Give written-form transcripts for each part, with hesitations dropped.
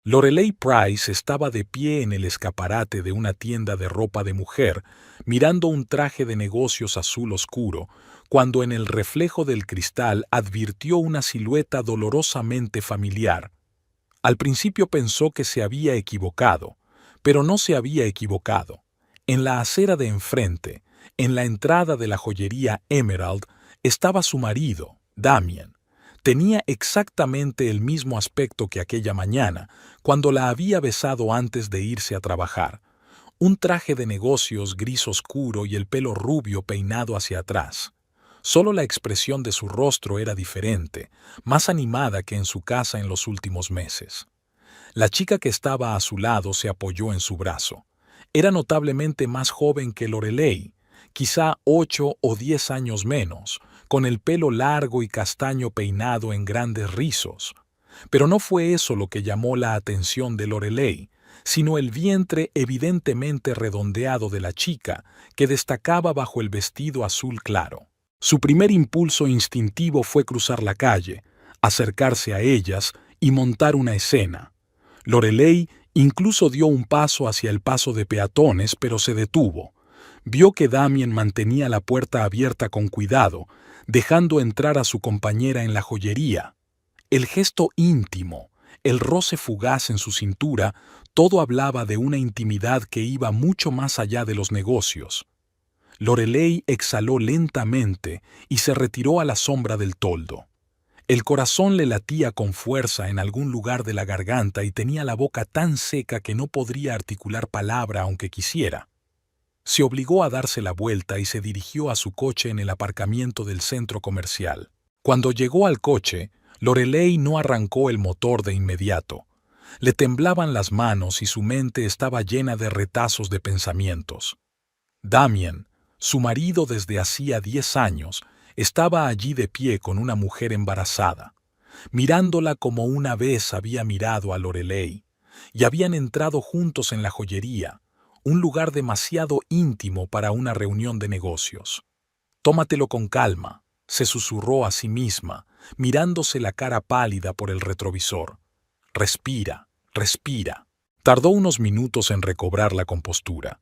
Lorelei Price estaba de pie en el escaparate de una tienda de ropa de mujer, mirando un traje de negocios azul oscuro, cuando en el reflejo del cristal advirtió una silueta dolorosamente familiar. Al principio pensó que se había equivocado, pero no se había equivocado. En la acera de enfrente, en la entrada de la joyería Emerald, estaba su marido, Damien. Tenía exactamente el mismo aspecto que aquella mañana, cuando la había besado antes de irse a trabajar. Un traje de negocios gris oscuro y el pelo rubio peinado hacia atrás. Solo la expresión de su rostro era diferente, más animada que en su casa en los últimos meses. La chica que estaba a su lado se apoyó en su brazo. Era notablemente más joven que Lorelei, quizá 8 o 10 años menos, con el pelo largo y castaño peinado en grandes rizos. Pero no fue eso lo que llamó la atención de Lorelei, sino el vientre evidentemente redondeado de la chica, que destacaba bajo el vestido azul claro. Su primer impulso instintivo fue cruzar la calle, acercarse a ellas y montar una escena. Lorelei incluso dio un paso hacia el paso de peatones, pero se detuvo. Vio que Damien mantenía la puerta abierta con cuidado, dejando entrar a su compañera en la joyería. El gesto íntimo, el roce fugaz en su cintura, todo hablaba de una intimidad que iba mucho más allá de los negocios. Lorelei exhaló lentamente y se retiró a la sombra del toldo. El corazón le latía con fuerza en algún lugar de la garganta y tenía la boca tan seca que no podría articular palabra aunque quisiera. Se obligó a darse la vuelta y se dirigió a su coche en el aparcamiento del centro comercial. Cuando llegó al coche, Lorelei no arrancó el motor de inmediato. Le temblaban las manos y su mente estaba llena de retazos de pensamientos. Damien, su marido desde hacía 10 años, estaba allí de pie con una mujer embarazada, mirándola como una vez había mirado a Lorelei, y habían entrado juntos en la joyería, un lugar demasiado íntimo para una reunión de negocios. «Tómatelo con calma», se susurró a sí misma, mirándose la cara pálida por el retrovisor. «Respira, respira». Tardó unos minutos en recobrar la compostura.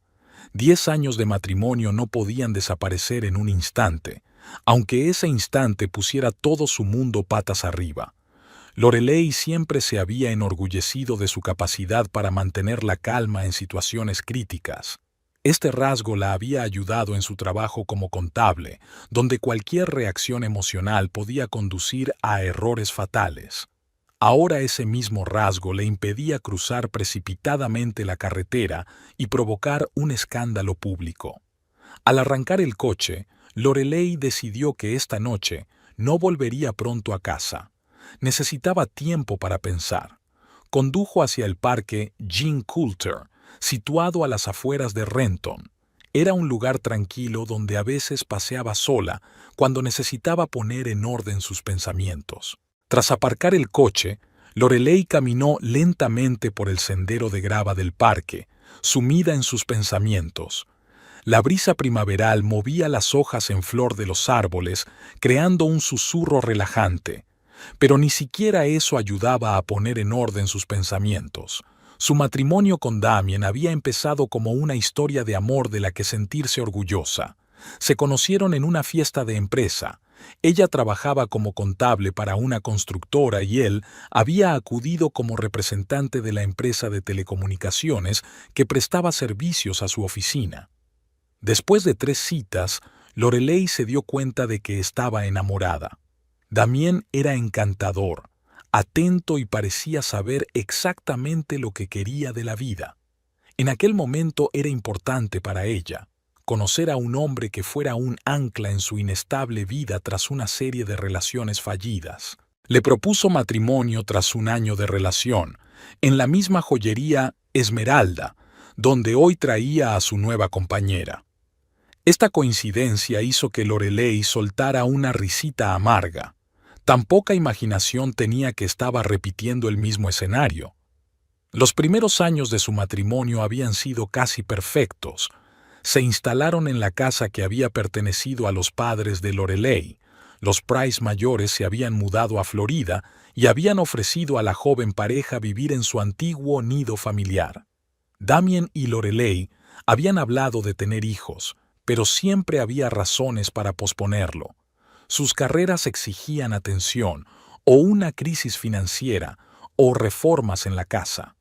10 años de matrimonio no podían desaparecer en un instante, aunque ese instante pusiera todo su mundo patas arriba. Lorelei siempre se había enorgullecido de su capacidad para mantener la calma en situaciones críticas. Este rasgo la había ayudado en su trabajo como contable, donde cualquier reacción emocional podía conducir a errores fatales. Ahora ese mismo rasgo le impedía cruzar precipitadamente la carretera y provocar un escándalo público. Al arrancar el coche, Lorelei decidió que esta noche no volvería pronto a casa. Necesitaba tiempo para pensar. Condujo hacia el parque Jean Coulter, situado a las afueras de Renton. Era un lugar tranquilo donde a veces paseaba sola cuando necesitaba poner en orden sus pensamientos. Tras aparcar el coche, Lorelei caminó lentamente por el sendero de grava del parque, sumida en sus pensamientos. La brisa primaveral movía las hojas en flor de los árboles, creando un susurro relajante. Pero ni siquiera eso ayudaba a poner en orden sus pensamientos. Su matrimonio con Damien había empezado como una historia de amor de la que sentirse orgullosa. Se conocieron en una fiesta de empresa. Ella trabajaba como contable para una constructora y él había acudido como representante de la empresa de telecomunicaciones que prestaba servicios a su oficina. Después de 3 citas, Lorelei se dio cuenta de que estaba enamorada. Damien era encantador, atento y parecía saber exactamente lo que quería de la vida. En aquel momento era importante para ella conocer a un hombre que fuera un ancla en su inestable vida tras una serie de relaciones fallidas. Le propuso matrimonio tras un año de relación, en la misma joyería Esmeralda, donde hoy traía a su nueva compañera. Esta coincidencia hizo que Lorelei soltara una risita amarga. Tan poca imaginación tenía que estaba repitiendo el mismo escenario. Los primeros años de su matrimonio habían sido casi perfectos. Se instalaron en la casa que había pertenecido a los padres de Lorelei. Los Price mayores se habían mudado a Florida y habían ofrecido a la joven pareja vivir en su antiguo nido familiar. Damien y Lorelei habían hablado de tener hijos, pero siempre había razones para posponerlo. Sus carreras exigían atención, o una crisis financiera, o reformas en la casa.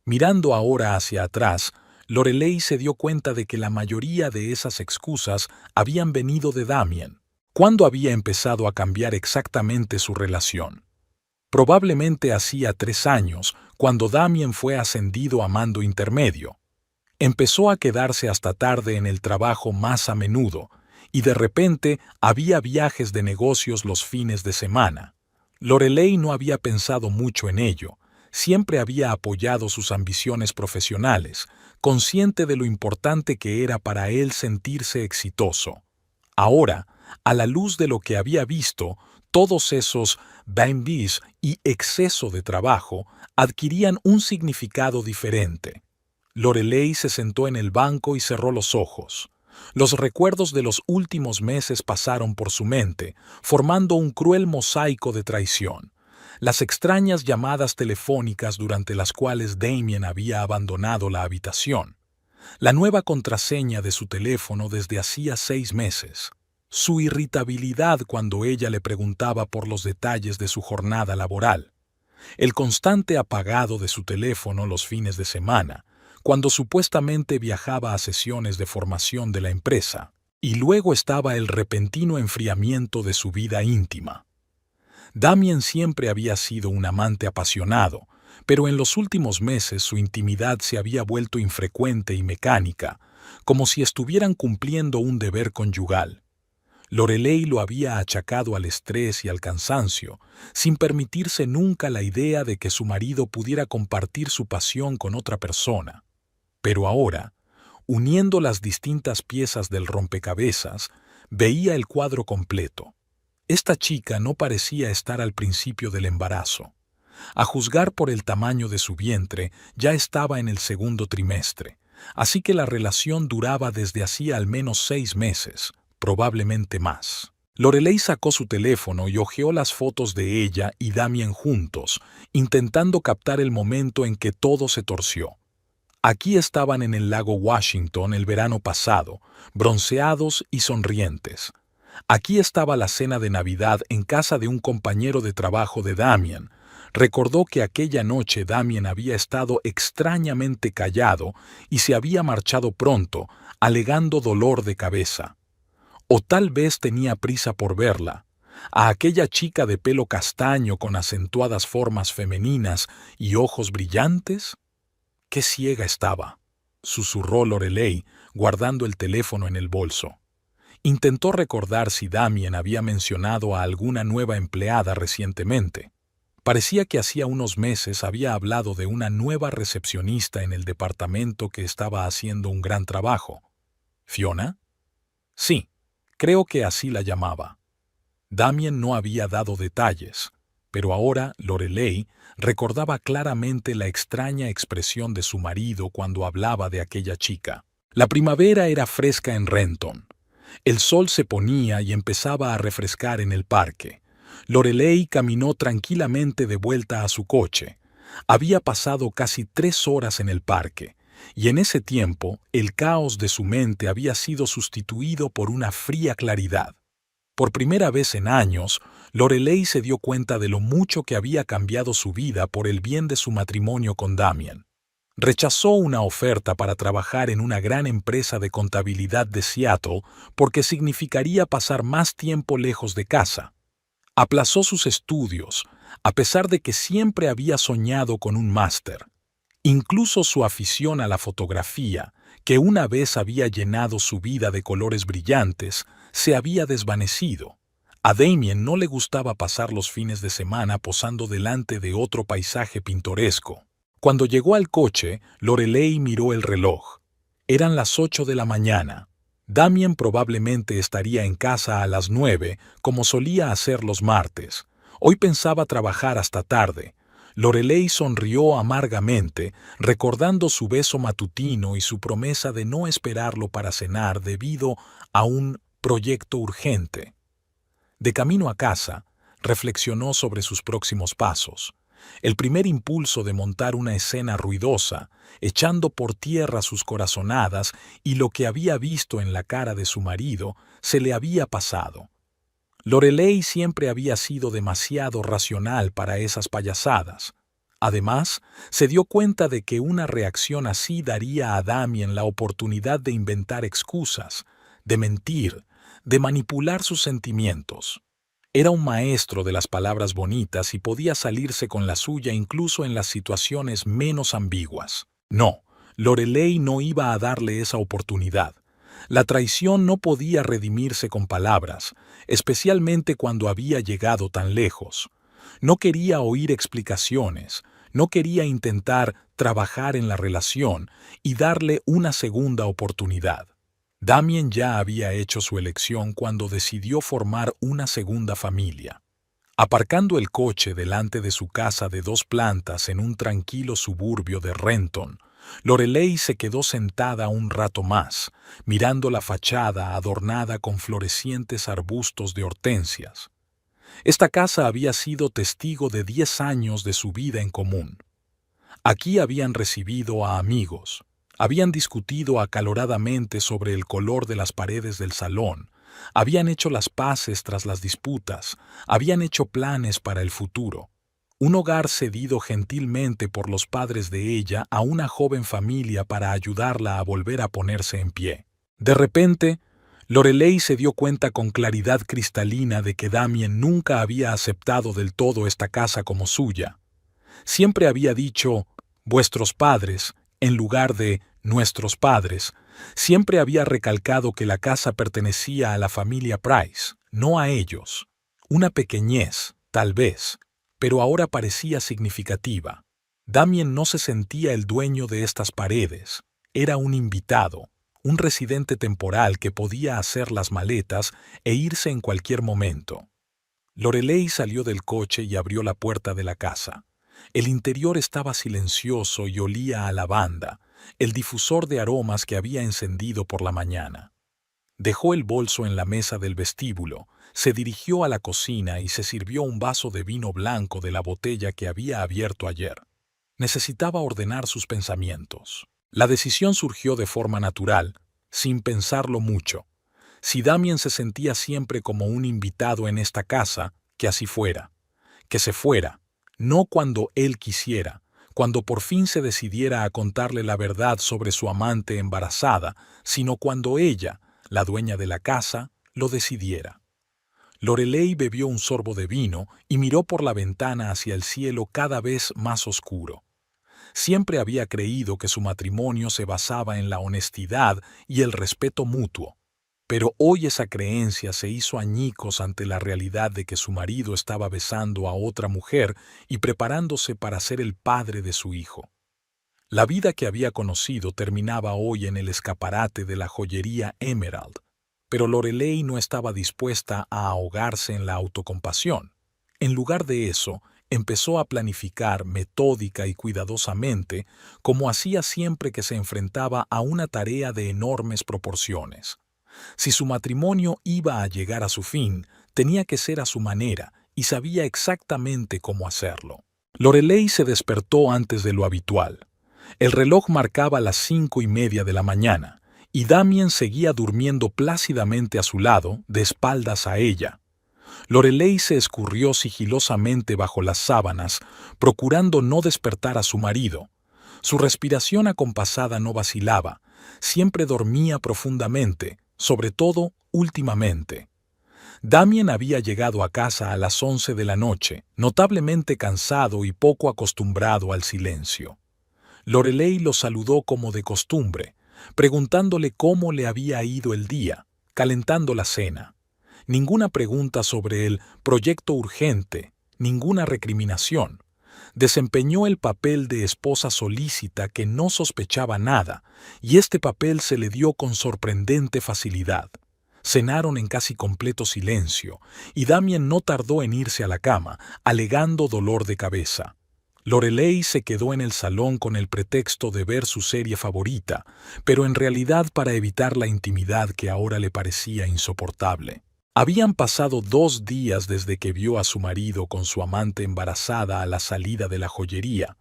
Mirando ahora hacia atrás, Lorelei se dio cuenta de que la mayoría de esas excusas habían venido de Damien. ¿Cuándo había empezado a cambiar exactamente su relación? Probablemente hacía 3 años, cuando Damien fue ascendido a mando intermedio. Empezó a quedarse hasta tarde en el trabajo más a menudo, y de repente había viajes de negocios los fines de semana. Lorelei no había pensado mucho en ello, siempre había apoyado sus ambiciones profesionales, consciente de lo importante que era para él sentirse exitoso. Ahora, a la luz de lo que había visto, todos esos bambis y exceso de trabajo adquirían un significado diferente. Lorelei se sentó en el banco y cerró los ojos. Los recuerdos de los últimos meses pasaron por su mente, formando un cruel mosaico de traición. Las extrañas llamadas telefónicas durante las cuales Damien había abandonado la habitación. La nueva contraseña de su teléfono desde hacía 6 meses. Su irritabilidad cuando ella le preguntaba por los detalles de su jornada laboral. El constante apagado de su teléfono los fines de semana, cuando supuestamente viajaba a sesiones de formación de la empresa, y luego estaba el repentino enfriamiento de su vida íntima. Damien siempre había sido un amante apasionado, pero en los últimos meses su intimidad se había vuelto infrecuente y mecánica, como si estuvieran cumpliendo un deber conyugal. Lorelei lo había achacado al estrés y al cansancio, sin permitirse nunca la idea de que su marido pudiera compartir su pasión con otra persona. Pero ahora, uniendo las distintas piezas del rompecabezas, veía el cuadro completo. Esta chica no parecía estar al principio del embarazo. A juzgar por el tamaño de su vientre, ya estaba en el segundo trimestre, así que la relación duraba desde hacía al menos 6 meses, probablemente más. Lorelei sacó su teléfono y hojeó las fotos de ella y Damien juntos, intentando captar el momento en que todo se torció. Aquí estaban en el lago Washington el verano pasado, bronceados y sonrientes. Aquí estaba la cena de Navidad en casa de un compañero de trabajo de Damien. Recordó que aquella noche Damien había estado extrañamente callado y se había marchado pronto, alegando dolor de cabeza. O tal vez tenía prisa por verla, a aquella chica de pelo castaño con acentuadas formas femeninas y ojos brillantes. ¡Qué ciega estaba!, susurró Lorelei, guardando el teléfono en el bolso. Intentó recordar si Damien había mencionado a alguna nueva empleada recientemente. Parecía que hacía unos meses había hablado de una nueva recepcionista en el departamento que estaba haciendo un gran trabajo. ¿Fiona? Sí, creo que así la llamaba. Damien no había dado detalles, pero ahora Lorelei recordaba claramente la extraña expresión de su marido cuando hablaba de aquella chica. La primavera era fresca en Renton. El sol se ponía y empezaba a refrescar en el parque. Lorelei caminó tranquilamente de vuelta a su coche. Había pasado casi 3 horas en el parque, y en ese tiempo el caos de su mente había sido sustituido por una fría claridad. Por primera vez en años, Lorelei se dio cuenta de lo mucho que había cambiado su vida por el bien de su matrimonio con Damien. Rechazó una oferta para trabajar en una gran empresa de contabilidad de Seattle porque significaría pasar más tiempo lejos de casa. Aplazó sus estudios, a pesar de que siempre había soñado con un máster. Incluso su afición a la fotografía, que una vez había llenado su vida de colores brillantes, se había desvanecido. A Damien no le gustaba pasar los fines de semana posando delante de otro paisaje pintoresco. Cuando llegó al coche, Lorelei miró el reloj. Eran las 8 de la mañana. Damien probablemente estaría en casa a las 9, como solía hacer los martes. Hoy pensaba trabajar hasta tarde. Lorelei sonrió amargamente, recordando su beso matutino y su promesa de no esperarlo para cenar debido a un proyecto urgente. De camino a casa, reflexionó sobre sus próximos pasos. El primer impulso de montar una escena ruidosa, echando por tierra sus corazonadas y lo que había visto en la cara de su marido, se le había pasado. Lorelei siempre había sido demasiado racional para esas payasadas. Además, se dio cuenta de que una reacción así daría a Damien la oportunidad de inventar excusas, de mentir, de manipular sus sentimientos. Era un maestro de las palabras bonitas y podía salirse con la suya incluso en las situaciones menos ambiguas. No, Lorelei no iba a darle esa oportunidad. La traición no podía redimirse con palabras, especialmente cuando había llegado tan lejos. No quería oír explicaciones, no quería intentar trabajar en la relación y darle una segunda oportunidad. Damien ya había hecho su elección cuando decidió formar una segunda familia. Aparcando el coche delante de su casa de 2 plantas en un tranquilo suburbio de Renton, Lorelei se quedó sentada un rato más, mirando la fachada adornada con florecientes arbustos de hortensias. Esta casa había sido testigo de 10 años de su vida en común. Aquí habían recibido a amigos, habían discutido acaloradamente sobre el color de las paredes del salón, habían hecho las paces tras las disputas, habían hecho planes para el futuro. Un hogar cedido gentilmente por los padres de ella a una joven familia para ayudarla a volver a ponerse en pie. De repente, Lorelei se dio cuenta con claridad cristalina de que Damien nunca había aceptado del todo esta casa como suya. Siempre había dicho «vuestros padres» en lugar de «nuestros padres». Siempre había recalcado que la casa pertenecía a la familia Price, no a ellos. Una pequeñez, tal vez, pero ahora parecía significativa. Damien no se sentía el dueño de estas paredes. Era un invitado, un residente temporal que podía hacer las maletas e irse en cualquier momento. Lorelei salió del coche y abrió la puerta de la casa. El interior estaba silencioso y olía a lavanda, el difusor de aromas que había encendido por la mañana. Dejó el bolso en la mesa del vestíbulo, se dirigió a la cocina y se sirvió un vaso de vino blanco de la botella que había abierto ayer. Necesitaba ordenar sus pensamientos. La decisión surgió de forma natural, sin pensarlo mucho. Si Damien se sentía siempre como un invitado en esta casa, que así fuera. Que se fuera, no cuando él quisiera, cuando por fin se decidiera a contarle la verdad sobre su amante embarazada, sino cuando ella, la dueña de la casa, lo decidiera. Lorelei bebió un sorbo de vino y miró por la ventana hacia el cielo cada vez más oscuro. Siempre había creído que su matrimonio se basaba en la honestidad y el respeto mutuo, pero hoy esa creencia se hizo añicos ante la realidad de que su marido estaba besando a otra mujer y preparándose para ser el padre de su hijo. La vida que había conocido terminaba hoy en el escaparate de la joyería Emerald, pero Lorelei no estaba dispuesta a ahogarse en la autocompasión. En lugar de eso, empezó a planificar metódica y cuidadosamente, como hacía siempre que se enfrentaba a una tarea de enormes proporciones. Si su matrimonio iba a llegar a su fin, tenía que ser a su manera y sabía exactamente cómo hacerlo. Lorelei se despertó antes de lo habitual. El reloj marcaba las 5:30 de la mañana y Damien seguía durmiendo plácidamente a su lado, de espaldas a ella. Lorelei se escurrió sigilosamente bajo las sábanas, procurando no despertar a su marido. Su respiración acompasada no vacilaba, siempre dormía profundamente, sobre todo últimamente. Damien había llegado a casa a las 11 de la noche, notablemente cansado y poco acostumbrado al silencio. Lorelei lo saludó como de costumbre, preguntándole cómo le había ido el día, calentando la cena. Ninguna pregunta sobre el proyecto urgente, ninguna recriminación. Desempeñó el papel de esposa solícita que no sospechaba nada, y este papel se le dio con sorprendente facilidad. Cenaron en casi completo silencio, y Damien no tardó en irse a la cama, alegando dolor de cabeza. Lorelei se quedó en el salón con el pretexto de ver su serie favorita, pero en realidad para evitar la intimidad que ahora le parecía insoportable. Habían pasado 2 días desde que vio a su marido con su amante embarazada a la salida de la joyería.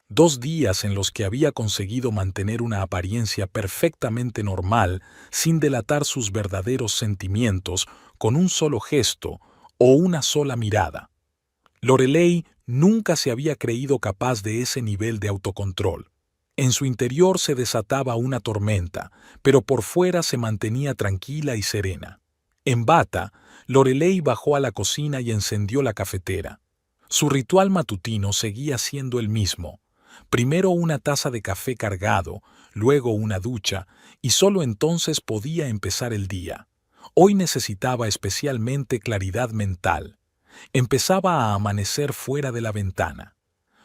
2 días en los que había conseguido mantener una apariencia perfectamente normal sin delatar sus verdaderos sentimientos con un solo gesto o una sola mirada. Lorelei nunca se había creído capaz de ese nivel de autocontrol. En su interior se desataba una tormenta, pero por fuera se mantenía tranquila y serena. En bata, Lorelei bajó a la cocina y encendió la cafetera. Su ritual matutino seguía siendo el mismo. Primero una taza de café cargado, luego una ducha, y solo entonces podía empezar el día. Hoy necesitaba especialmente claridad mental. Empezaba a amanecer fuera de la ventana.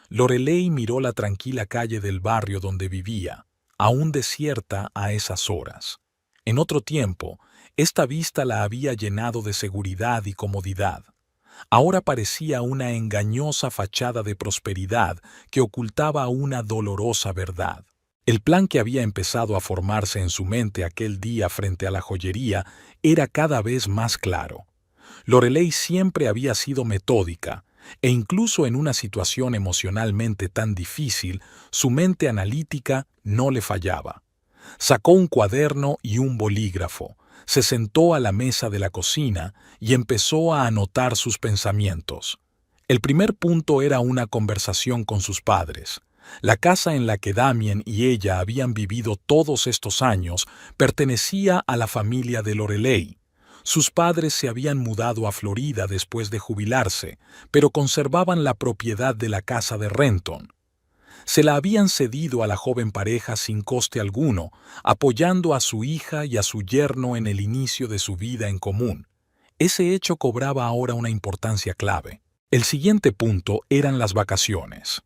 Lorelei miró la tranquila calle del barrio donde vivía, aún desierta a esas horas. En otro tiempo, esta vista la había llenado de seguridad y comodidad. Ahora parecía una engañosa fachada de prosperidad que ocultaba una dolorosa verdad. El plan que había empezado a formarse en su mente aquel día frente a la joyería era cada vez más claro. Lorelei siempre había sido metódica, e incluso en una situación emocionalmente tan difícil, su mente analítica no le fallaba. Sacó un cuaderno y un bolígrafo, se sentó a la mesa de la cocina y empezó a anotar sus pensamientos. El primer punto era una conversación con sus padres. La casa en la que Damien y ella habían vivido todos estos años pertenecía a la familia de Lorelei. Sus padres se habían mudado a Florida después de jubilarse, pero conservaban la propiedad de la casa de Renton. Se la habían cedido a la joven pareja sin coste alguno, apoyando a su hija y a su yerno en el inicio de su vida en común. Ese hecho cobraba ahora una importancia clave. El siguiente punto eran las vacaciones.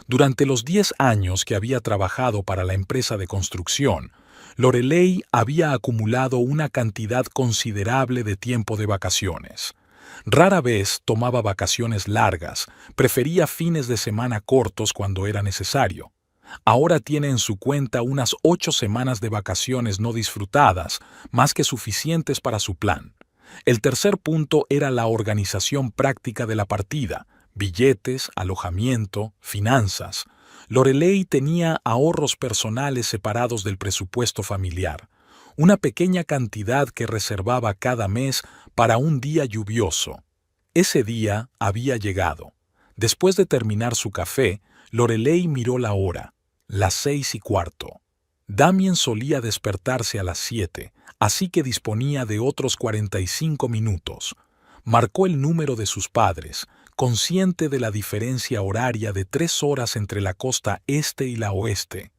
Durante los 10 años que había trabajado para la empresa de construcción, Lorelei había acumulado una cantidad considerable de tiempo de vacaciones. Rara vez tomaba vacaciones largas, prefería fines de semana cortos cuando era necesario. Ahora tiene en su cuenta unas 8 semanas de vacaciones no disfrutadas, más que suficientes para su plan. El tercer punto era la organización práctica de la partida, billetes, alojamiento, finanzas. Lorelei tenía ahorros personales separados del presupuesto familiar, una pequeña cantidad que reservaba cada mes para un día lluvioso. Ese día había llegado. Después de terminar su café, Lorelei miró la hora, las 6:15. Damien solía despertarse a las 7, así que disponía de otros 45 minutos. Marcó el número de sus padres, consciente de la diferencia horaria de 3 horas entre la costa este y la oeste.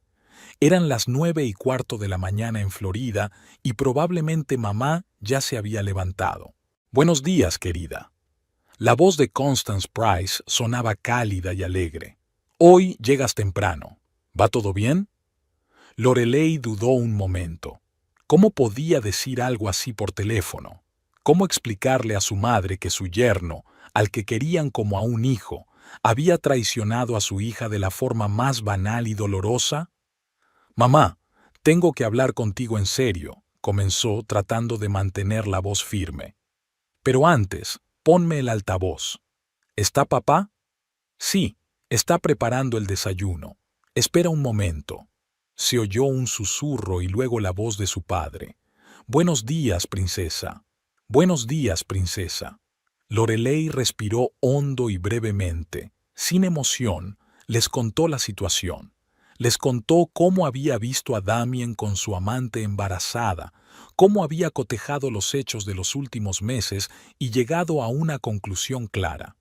Eran las 9:15 de la mañana en Florida y probablemente mamá ya se había levantado. «Buenos días, querida». La voz de Constance Price sonaba cálida y alegre. «Hoy llegas temprano. ¿Va todo bien?» Lorelei dudó un momento. ¿Cómo podía decir algo así por teléfono? ¿Cómo explicarle a su madre que su yerno, al que querían como a un hijo, había traicionado a su hija de la forma más banal y dolorosa? «Mamá, tengo que hablar contigo en serio», comenzó tratando de mantener la voz firme. «Pero antes, ponme el altavoz». «¿Está papá?» «Sí, está preparando el desayuno. Espera un momento». Se oyó un susurro y luego la voz de su padre. «Buenos días, princesa». «Buenos días, princesa». Lorelei respiró hondo y brevemente. Sin emoción, les contó la situación. Les contó cómo había visto a Damien con su amante embarazada, cómo había cotejado los hechos de los últimos meses y llegado a una conclusión clara.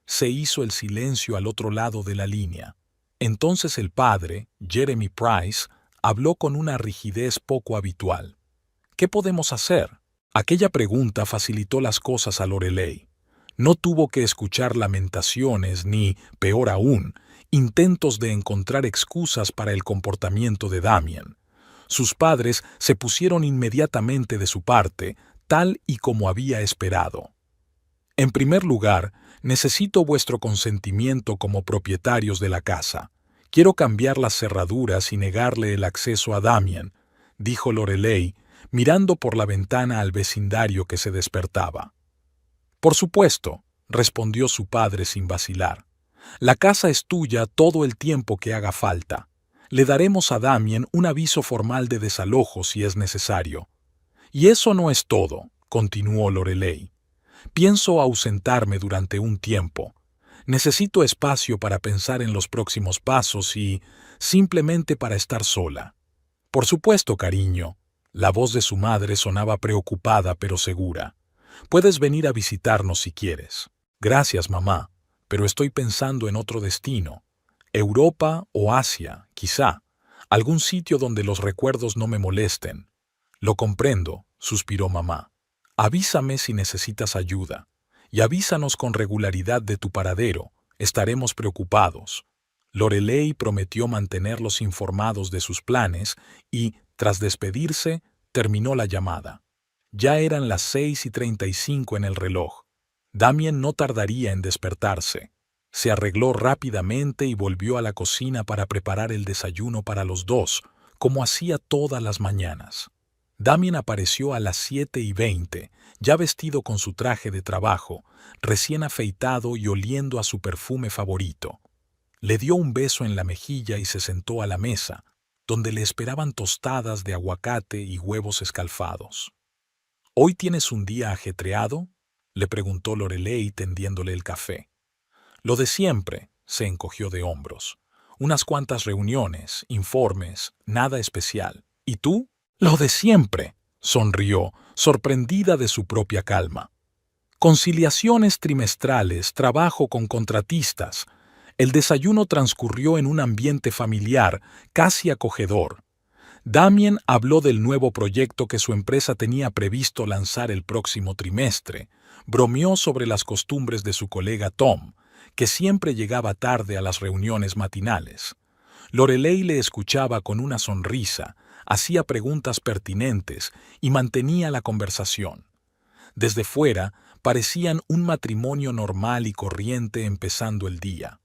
Se hizo el silencio al otro lado de la línea. Entonces el padre, Jeremy Price, habló con una rigidez poco habitual. «¿Qué podemos hacer?» Aquella pregunta facilitó las cosas a Lorelei. No tuvo que escuchar lamentaciones ni, peor aún, intentos de encontrar excusas para el comportamiento de Damien. Sus padres se pusieron inmediatamente de su parte, tal y como había esperado. «En primer lugar, necesito vuestro consentimiento como propietarios de la casa. Quiero cambiar las cerraduras y negarle el acceso a Damien», dijo Lorelei, mirando por la ventana al vecindario que se despertaba. «Por supuesto», respondió su padre sin vacilar. «La casa es tuya todo el tiempo que haga falta. Le daremos a Damien un aviso formal de desalojo si es necesario». «Y eso no es todo», continuó Lorelei. «Pienso ausentarme durante un tiempo. Necesito espacio para pensar en los próximos pasos y simplemente para estar sola». «Por supuesto, cariño». La voz de su madre sonaba preocupada pero segura. «Puedes venir a visitarnos si quieres». «Gracias, mamá, pero estoy pensando en otro destino. Europa o Asia, quizá. Algún sitio donde los recuerdos no me molesten». «Lo comprendo», suspiró mamá. «Avísame si necesitas ayuda. Y avísanos con regularidad de tu paradero. Estaremos preocupados». Lorelei prometió mantenerlos informados de sus planes y, tras despedirse, terminó la llamada. Ya eran las 6:35 en el reloj. Damien no tardaría en despertarse. Se arregló rápidamente y volvió a la cocina para preparar el desayuno para los dos, como hacía todas las mañanas. Damien apareció a las 7:20, ya vestido con su traje de trabajo, recién afeitado y oliendo a su perfume favorito. Le dio un beso en la mejilla y se sentó a la mesa, donde le esperaban tostadas de aguacate y huevos escalfados. «¿Hoy tienes un día ajetreado?», le preguntó Lorelei tendiéndole el café. «Lo de siempre», se encogió de hombros. «Unas cuantas reuniones, informes, nada especial. ¿Y tú?» «Lo de siempre», sonrió, sorprendida de su propia calma. «Conciliaciones trimestrales, trabajo con contratistas». El desayuno transcurrió en un ambiente familiar, casi acogedor. Damien habló del nuevo proyecto que su empresa tenía previsto lanzar el próximo trimestre. Bromeó sobre las costumbres de su colega Tom, que siempre llegaba tarde a las reuniones matinales. Lorelei le escuchaba con una sonrisa, hacía preguntas pertinentes y mantenía la conversación. Desde fuera, parecían un matrimonio normal y corriente empezando el día.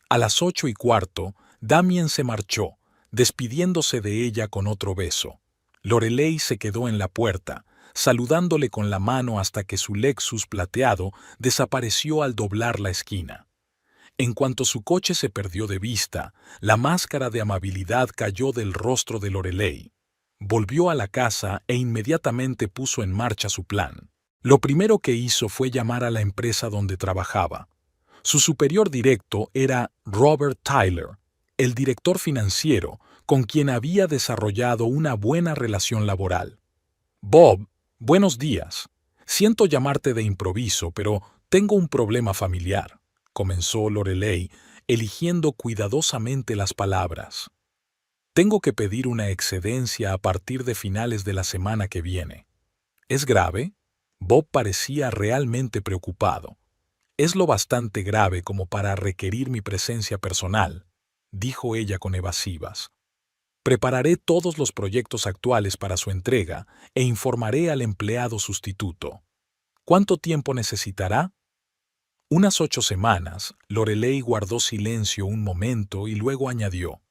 A las 8:15, Damien se marchó, despidiéndose de ella con otro beso. Lorelei se quedó en la puerta, saludándole con la mano hasta que su Lexus plateado desapareció al doblar la esquina. En cuanto su coche se perdió de vista, la máscara de amabilidad cayó del rostro de Lorelei. Volvió a la casa e inmediatamente puso en marcha su plan. Lo primero que hizo fue llamar a la empresa donde trabajaba. Su superior directo era Robert Tyler, el director financiero, con quien había desarrollado una buena relación laboral. «Bob, buenos días. Siento llamarte de improviso, pero tengo un problema familiar», comenzó Lorelei, eligiendo cuidadosamente las palabras. «Tengo que pedir una excedencia a partir de finales de la semana que viene». «¿Es grave?» Bob parecía realmente preocupado. «Es lo bastante grave como para requerir mi presencia personal», dijo ella con evasivas. «Prepararé todos los proyectos actuales para su entrega e informaré al empleado sustituto». «¿Cuánto tiempo necesitará?» «Unas 8 semanas». Lorelei guardó silencio un momento y luego añadió: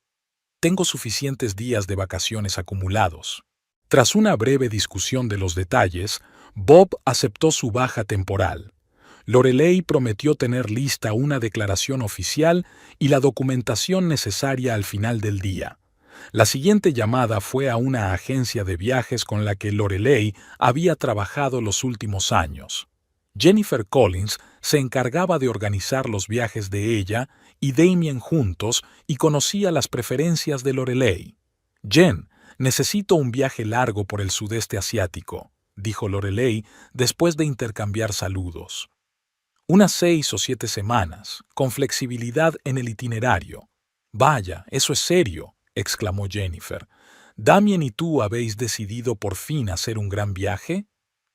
«Tengo suficientes días de vacaciones acumulados». Tras una breve discusión de los detalles, Bob aceptó su baja temporal. Lorelei prometió tener lista una declaración oficial y la documentación necesaria al final del día. La siguiente llamada fue a una agencia de viajes con la que Lorelei había trabajado los últimos años. Jennifer Collins se encargaba de organizar los viajes de ella y Damien juntos y conocía las preferencias de Lorelei. «Jen, necesito un viaje largo por el sudeste asiático», dijo Lorelei después de intercambiar saludos. «Unas 6 o 7 semanas, con flexibilidad en el itinerario». «Vaya, eso es serio», exclamó Jennifer. «¿Damien y tú habéis decidido por fin hacer un gran viaje?»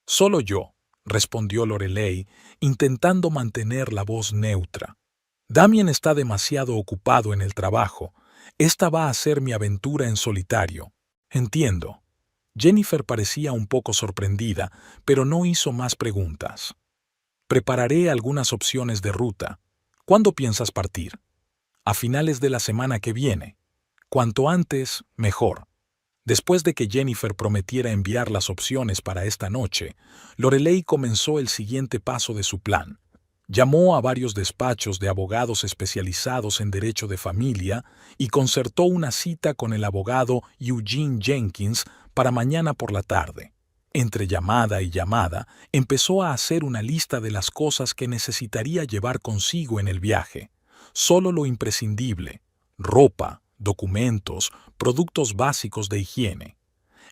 «Solo yo», respondió Lorelei, intentando mantener la voz neutra. «Damien está demasiado ocupado en el trabajo. Esta va a ser mi aventura en solitario». «Entiendo». Jennifer parecía un poco sorprendida, pero no hizo más preguntas. «Prepararé algunas opciones de ruta. ¿Cuándo piensas partir?» «A finales de la semana que viene. Cuanto antes, mejor». Después de que Jennifer prometiera enviar las opciones para esta noche, Lorelei comenzó el siguiente paso de su plan. Llamó a varios despachos de abogados especializados en derecho de familia y concertó una cita con el abogado Eugene Jenkins para mañana por la tarde. Entre llamada y llamada, empezó a hacer una lista de las cosas que necesitaría llevar consigo en el viaje. Solo lo imprescindible: ropa, documentos, productos básicos de higiene.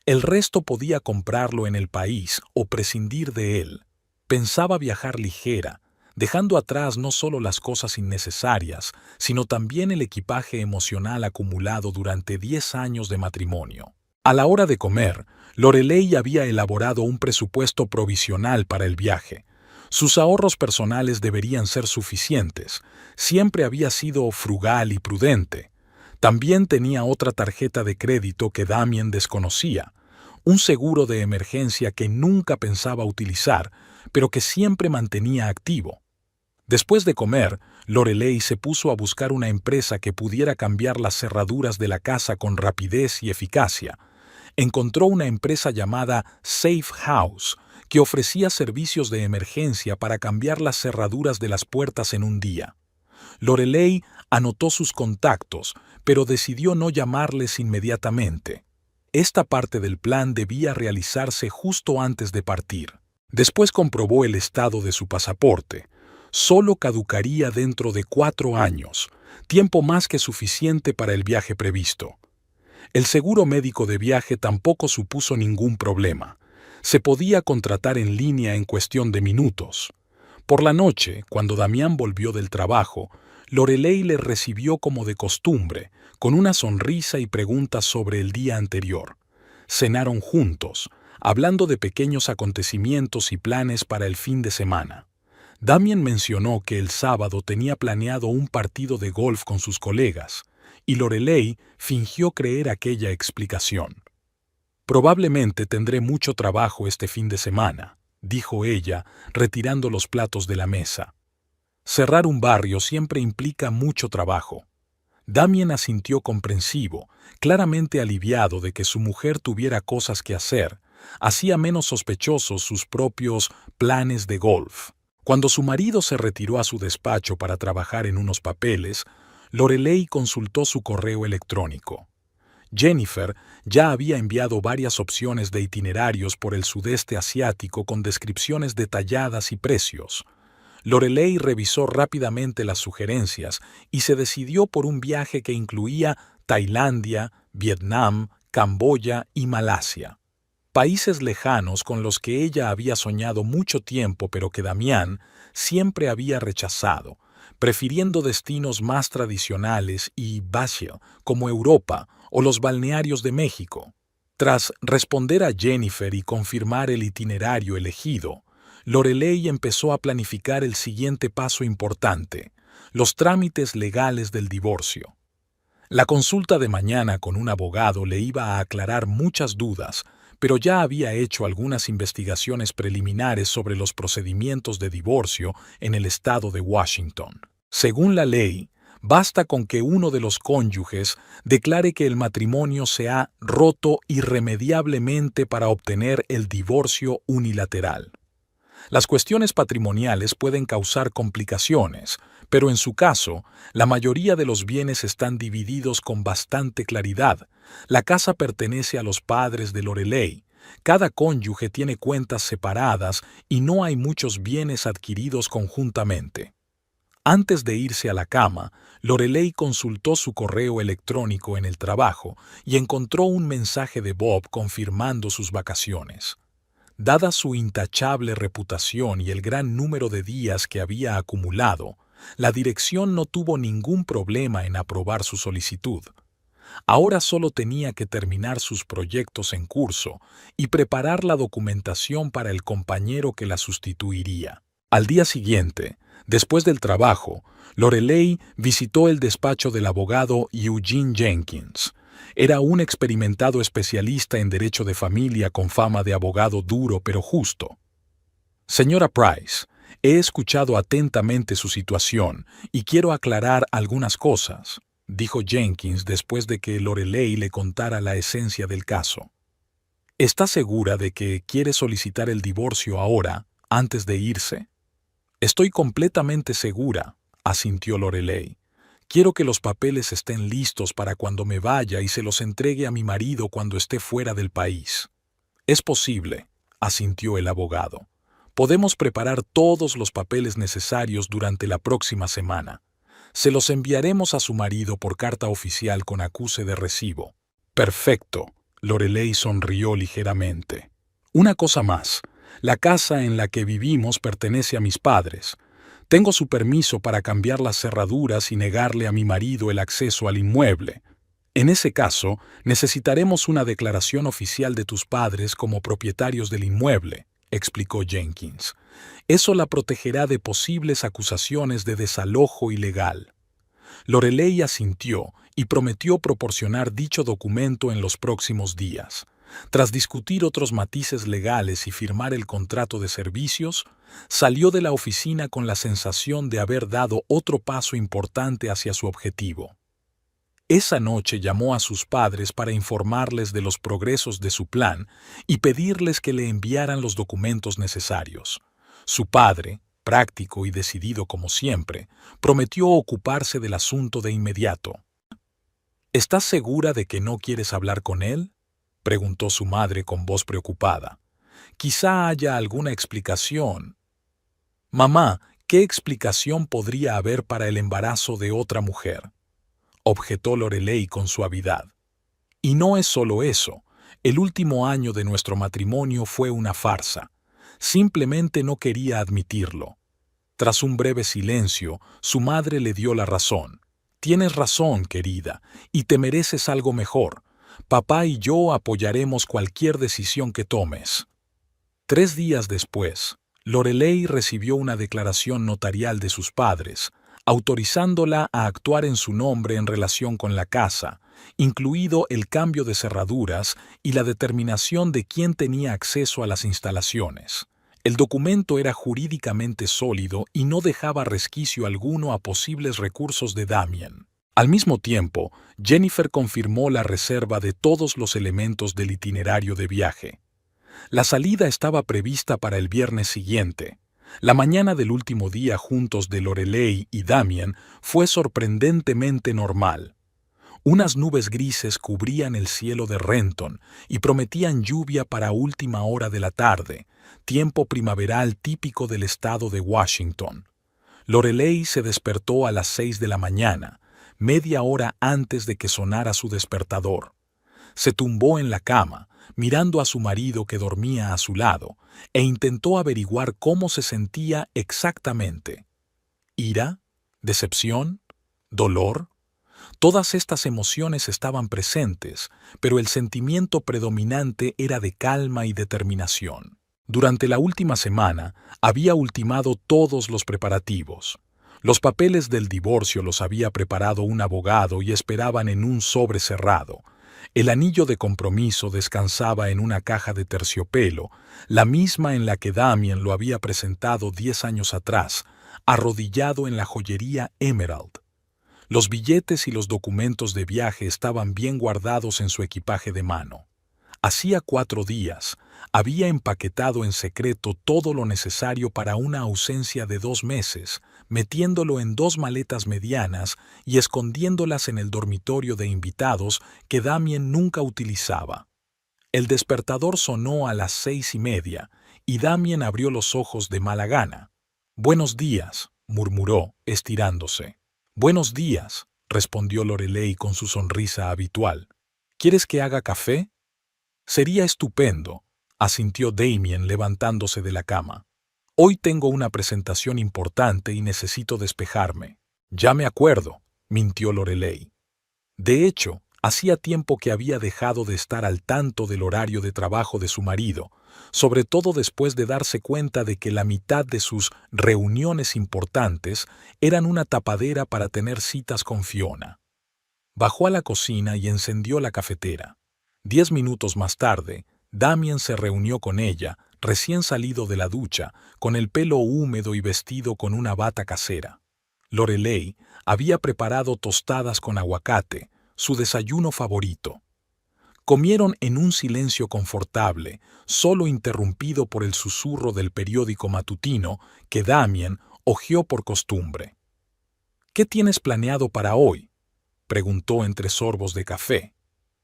El resto podía comprarlo en el país o prescindir de él. Pensaba viajar ligera, dejando atrás no solo las cosas innecesarias, sino también el equipaje emocional acumulado durante 10 años de matrimonio. A la hora de comer, Lorelei había elaborado un presupuesto provisional para el viaje. Sus ahorros personales deberían ser suficientes. Siempre había sido frugal y prudente. También tenía otra tarjeta de crédito que Damien desconocía, un seguro de emergencia que nunca pensaba utilizar, pero que siempre mantenía activo. Después de comer, Lorelei se puso a buscar una empresa que pudiera cambiar las cerraduras de la casa con rapidez y eficacia. Encontró una empresa llamada Safe House, que ofrecía servicios de emergencia para cambiar las cerraduras de las puertas en un día. Lorelei anotó sus contactos, pero decidió no llamarles inmediatamente. Esta parte del plan debía realizarse justo antes de partir. Después comprobó el estado de su pasaporte. Solo caducaría dentro de 4 años, tiempo más que suficiente para el viaje previsto. El seguro médico de viaje tampoco supuso ningún problema. Se podía contratar en línea en cuestión de minutos. Por la noche, cuando Damián volvió del trabajo, Lorelei le recibió como de costumbre, con una sonrisa y preguntas sobre el día anterior. Cenaron juntos, hablando de pequeños acontecimientos y planes para el fin de semana. Damien mencionó que el sábado tenía planeado un partido de golf con sus colegas, y Lorelei fingió creer aquella explicación. «Probablemente tendré mucho trabajo este fin de semana», dijo ella, retirando los platos de la mesa. Cerrar un barrio siempre implica mucho trabajo. Damien asintió comprensivo, claramente aliviado de que su mujer tuviera cosas que hacer. Hacía menos sospechosos sus propios planes de golf. Cuando su marido se retiró a su despacho para trabajar en unos papeles, Lorelei consultó su correo electrónico. Jennifer ya había enviado varias opciones de itinerarios por el sudeste asiático con descripciones detalladas y precios. Lorelei revisó rápidamente las sugerencias y se decidió por un viaje que incluía Tailandia, Vietnam, Camboya y Malasia. Países lejanos con los que ella había soñado mucho tiempo, pero que Damián siempre había rechazado, prefiriendo destinos más tradicionales y básics como Europa o los balnearios de México. Tras responder a Jennifer y confirmar el itinerario elegido, Lorelei empezó a planificar el siguiente paso importante: los trámites legales del divorcio. La consulta de mañana con un abogado le iba a aclarar muchas dudas, pero ya había hecho algunas investigaciones preliminares sobre los procedimientos de divorcio en el estado de Washington. Según la ley, basta con que uno de los cónyuges declare que el matrimonio se ha roto irremediablemente para obtener el divorcio unilateral. Las cuestiones patrimoniales pueden causar complicaciones, pero en su caso, la mayoría de los bienes están divididos con bastante claridad. La casa pertenece a los padres de Lorelei. Cada cónyuge tiene cuentas separadas y no hay muchos bienes adquiridos conjuntamente. Antes de irse a la cama, Lorelei consultó su correo electrónico en el trabajo y encontró un mensaje de Bob confirmando sus vacaciones. Dada su intachable reputación y el gran número de días que había acumulado, la dirección no tuvo ningún problema en aprobar su solicitud. Ahora solo tenía que terminar sus proyectos en curso y preparar la documentación para el compañero que la sustituiría. Al día siguiente, después del trabajo, Lorelei visitó el despacho del abogado Eugene Jenkins. Era un experimentado especialista en derecho de familia con fama de abogado duro pero justo. «Señora Price, he escuchado atentamente su situación y quiero aclarar algunas cosas», dijo Jenkins después de que Lorelei le contara la esencia del caso. ¿Está segura de que quiere solicitar el divorcio ahora, antes de irse? Estoy completamente segura, asintió Lorelei. Quiero que los papeles estén listos para cuando me vaya y se los entregue a mi marido cuando esté fuera del país. Es posible, asintió el abogado. Podemos preparar todos los papeles necesarios durante la próxima semana. Se los enviaremos a su marido por carta oficial con acuse de recibo. Perfecto. Lorelei sonrió ligeramente. Una cosa más. La casa en la que vivimos pertenece a mis padres. Tengo su permiso para cambiar las cerraduras y negarle a mi marido el acceso al inmueble. En ese caso, necesitaremos una declaración oficial de tus padres como propietarios del inmueble, explicó Jenkins. Eso la protegerá de posibles acusaciones de desalojo ilegal. Lorelei asintió y prometió proporcionar dicho documento en los próximos días. Tras discutir otros matices legales y firmar el contrato de servicios, salió de la oficina con la sensación de haber dado otro paso importante hacia su objetivo. Esa noche llamó a sus padres para informarles de los progresos de su plan y pedirles que le enviaran los documentos necesarios. Su padre, práctico y decidido como siempre, prometió ocuparse del asunto de inmediato. ¿Estás segura de que no quieres hablar con él?, preguntó su madre con voz preocupada. Quizá haya alguna explicación. Mamá, ¿qué explicación podría haber para el embarazo de otra mujer?, objetó Lorelei con suavidad. Y no es solo eso. El último año de nuestro matrimonio fue una farsa. Simplemente no quería admitirlo. Tras un breve silencio, su madre le dio la razón. Tienes razón, querida, y te mereces algo mejor. Papá y yo apoyaremos cualquier decisión que tomes. 3 días después, Lorelei recibió una declaración notarial de sus padres, autorizándola a actuar en su nombre en relación con la casa, incluido el cambio de cerraduras y la determinación de quién tenía acceso a las instalaciones. El documento era jurídicamente sólido y no dejaba resquicio alguno a posibles recursos de Damien. Al mismo tiempo, Jennifer confirmó la reserva de todos los elementos del itinerario de viaje. La salida estaba prevista para el viernes siguiente. La mañana del último día juntos de Lorelei y Damien fue sorprendentemente normal. Unas nubes grises cubrían el cielo de Renton y prometían lluvia para última hora de la tarde, tiempo primaveral típico del estado de Washington. Lorelei se despertó a las 6 de la mañana, media hora antes de que sonara su despertador. Se tumbó en la cama, mirando a su marido que dormía a su lado, e intentó averiguar cómo se sentía exactamente. ¿Ira? ¿Decepción? ¿Dolor? Todas estas emociones estaban presentes, pero el sentimiento predominante era de calma y determinación. Durante la última semana, había ultimado todos los preparativos. Los papeles del divorcio los había preparado un abogado y esperaban en un sobre cerrado. El anillo de compromiso descansaba en una caja de terciopelo, la misma en la que Damien lo había presentado 10 años atrás, arrodillado en la joyería Emerald. Los billetes y los documentos de viaje estaban bien guardados en su equipaje de mano. Hacía 4 días, había empaquetado en secreto todo lo necesario para una ausencia de 2 meses, metiéndolo en 2 maletas medianas y escondiéndolas en el dormitorio de invitados que Damien nunca utilizaba. El despertador sonó a las 6:30 y Damien abrió los ojos de mala gana. «Buenos días», murmuró, estirándose. «Buenos días», respondió Lorelei con su sonrisa habitual. «¿Quieres que haga café?» «Sería estupendo», asintió Damien levantándose de la cama. «Hoy tengo una presentación importante y necesito despejarme». «Ya me acuerdo», mintió Lorelei. De hecho, hacía tiempo que había dejado de estar al tanto del horario de trabajo de su marido, sobre todo después de darse cuenta de que la mitad de sus reuniones importantes eran una tapadera para tener citas con Fiona. Bajó a la cocina y encendió la cafetera. 10 minutos más tarde, Damien se reunió con ella, recién salido de la ducha, con el pelo húmedo y vestido con una bata casera. Lorelei había preparado tostadas con aguacate, su desayuno favorito. Comieron en un silencio confortable, solo interrumpido por el susurro del periódico matutino que Damien hojeó por costumbre. «¿Qué tienes planeado para hoy?», preguntó entre sorbos de café.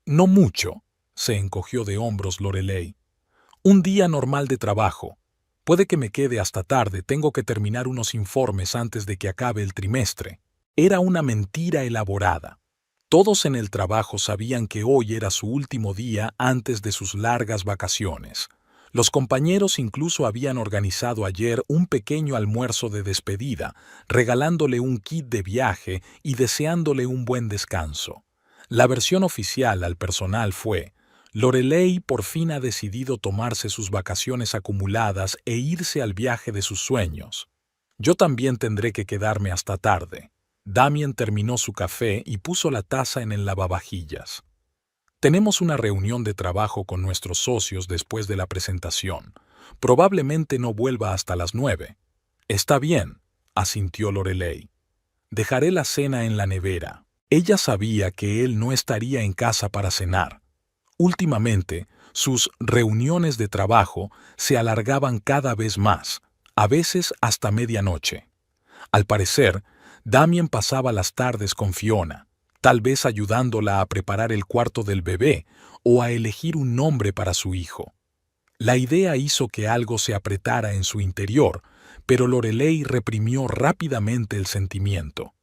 «No mucho», se encogió de hombros Lorelei. «Un día normal de trabajo. Puede que me quede hasta tarde, tengo que terminar unos informes antes de que acabe el trimestre». Era una mentira elaborada. Todos en el trabajo sabían que hoy era su último día antes de sus largas vacaciones. Los compañeros incluso habían organizado ayer un pequeño almuerzo de despedida, regalándole un kit de viaje y deseándole un buen descanso. La versión oficial al personal fue: Lorelei por fin ha decidido tomarse sus vacaciones acumuladas e irse al viaje de sus sueños. Yo también tendré que quedarme hasta tarde. Damien terminó su café y puso la taza en el lavavajillas. Tenemos una reunión de trabajo con nuestros socios después de la presentación. Probablemente no vuelva hasta las 9. Está bien, asintió Lorelei. Dejaré la cena en la nevera. Ella sabía que él no estaría en casa para cenar. Últimamente, sus reuniones de trabajo se alargaban cada vez más, a veces hasta medianoche. Al parecer, Damien pasaba las tardes con Fiona, tal vez ayudándola a preparar el cuarto del bebé o a elegir un nombre para su hijo. La idea hizo que algo se apretara en su interior, pero Lorelei reprimió rápidamente el sentimiento.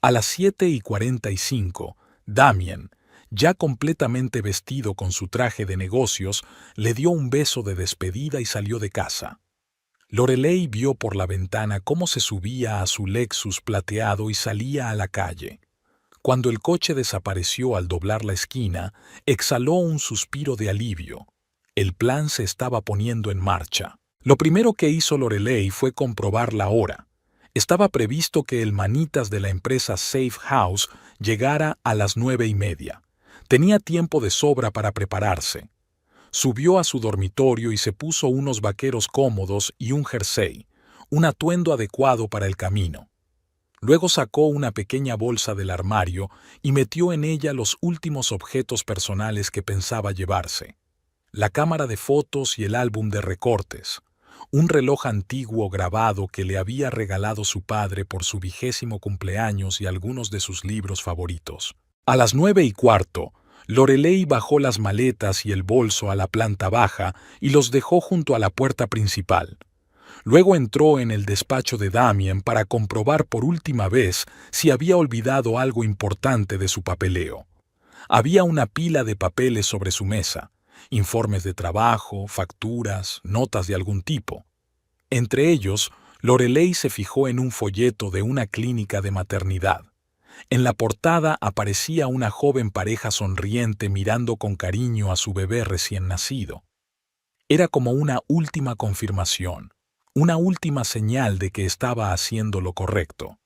A las 7:45, Damien, ya completamente vestido con su traje de negocios, le dio un beso de despedida y salió de casa. Lorelei vio por la ventana cómo se subía a su Lexus plateado y salía a la calle. Cuando el coche desapareció al doblar la esquina, exhaló un suspiro de alivio. El plan se estaba poniendo en marcha. Lo primero que hizo Lorelei fue comprobar la hora. Estaba previsto que el manitas de la empresa Safe House llegara a las 9:30. Tenía tiempo de sobra para prepararse. Subió a su dormitorio y se puso unos vaqueros cómodos y un jersey, un atuendo adecuado para el camino. Luego sacó una pequeña bolsa del armario y metió en ella los últimos objetos personales que pensaba llevarse: la cámara de fotos y el álbum de recortes, un reloj antiguo grabado que le había regalado su padre por su 20º cumpleaños y algunos de sus libros favoritos. A las 9:15, Lorelei bajó las maletas y el bolso a la planta baja y los dejó junto a la puerta principal. Luego entró en el despacho de Damien para comprobar por última vez si había olvidado algo importante de su papeleo. Había una pila de papeles sobre su mesa: informes de trabajo, facturas, notas de algún tipo. Entre ellos, Lorelei se fijó en un folleto de una clínica de maternidad. En la portada aparecía una joven pareja sonriente mirando con cariño a su bebé recién nacido. Era como una última confirmación, una última señal de que estaba haciendo lo correcto.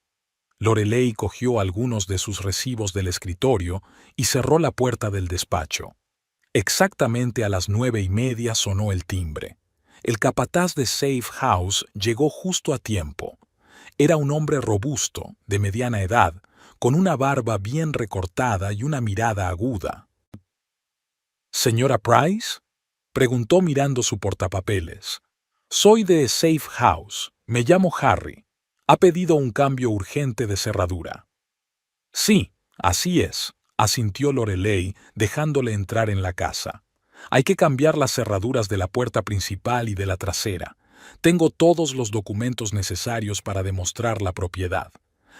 Lorelei cogió algunos de sus recibos del escritorio y cerró la puerta del despacho. Exactamente a las 9:30 sonó el timbre. El capataz de Safe House llegó justo a tiempo. Era un hombre robusto, de mediana edad, con una barba bien recortada y una mirada aguda. «¿Señora Price?», preguntó mirando su portapapeles. «Soy de Safe House. Me llamo Harry. Ha pedido un cambio urgente de cerradura». «Sí, así es», asintió Lorelei, dejándole entrar en la casa. «Hay que cambiar las cerraduras de la puerta principal y de la trasera. Tengo todos los documentos necesarios para demostrar la propiedad».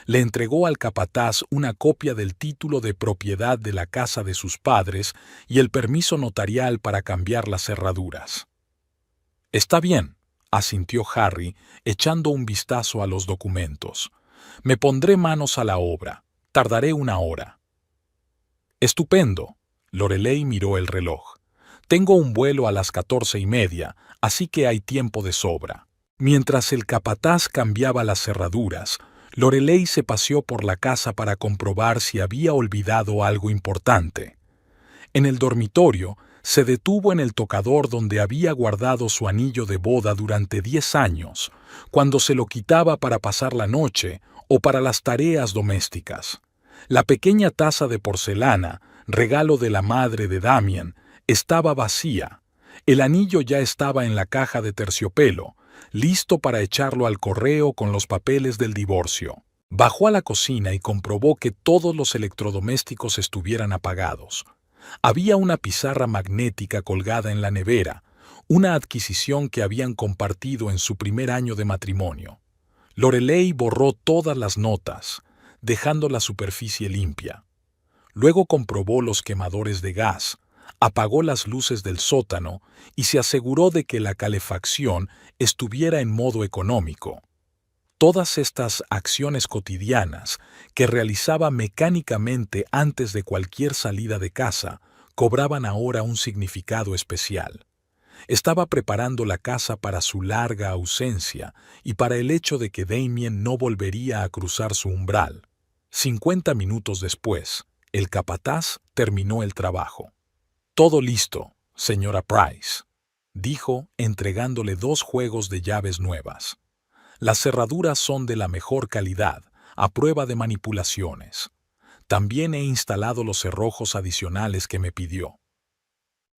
Le entregó al capataz una copia del título de propiedad de la casa de sus padres y el permiso notarial para cambiar las cerraduras. «Está bien», asintió Harry, echando un vistazo a los documentos. «Me pondré manos a la obra. Tardaré 1 hora». «Estupendo», Lorelei miró el reloj. «Tengo un vuelo a las 14:30, así que hay tiempo de sobra». Mientras el capataz cambiaba las cerraduras, Lorelei se paseó por la casa para comprobar si había olvidado algo importante. En el dormitorio, se detuvo en el tocador donde había guardado su anillo de boda durante 10 años. Cuando se lo quitaba para pasar la noche, o para las tareas domésticas. La pequeña taza de porcelana, regalo de la madre de Damien, estaba vacía. El anillo ya estaba en la caja de terciopelo, listo para echarlo al correo con los papeles del divorcio. Bajó a la cocina y comprobó que todos los electrodomésticos estuvieran apagados. Había una pizarra magnética colgada en la nevera, una adquisición que habían compartido en su primer año de matrimonio. Lorelei borró todas las notas, dejando la superficie limpia. Luego comprobó los quemadores de gas, apagó las luces del sótano y se aseguró de que la calefacción estuviera en modo económico. Todas estas acciones cotidianas que realizaba mecánicamente antes de cualquier salida de casa cobraban ahora un significado especial. Estaba preparando la casa para su larga ausencia y para el hecho de que Damien no volvería a cruzar su umbral. 50 minutos después, el capataz terminó el trabajo. «Todo listo, señora Price», dijo, entregándole 2 juegos de llaves nuevas. «Las cerraduras son de la mejor calidad, a prueba de manipulaciones. También he instalado los cerrojos adicionales que me pidió».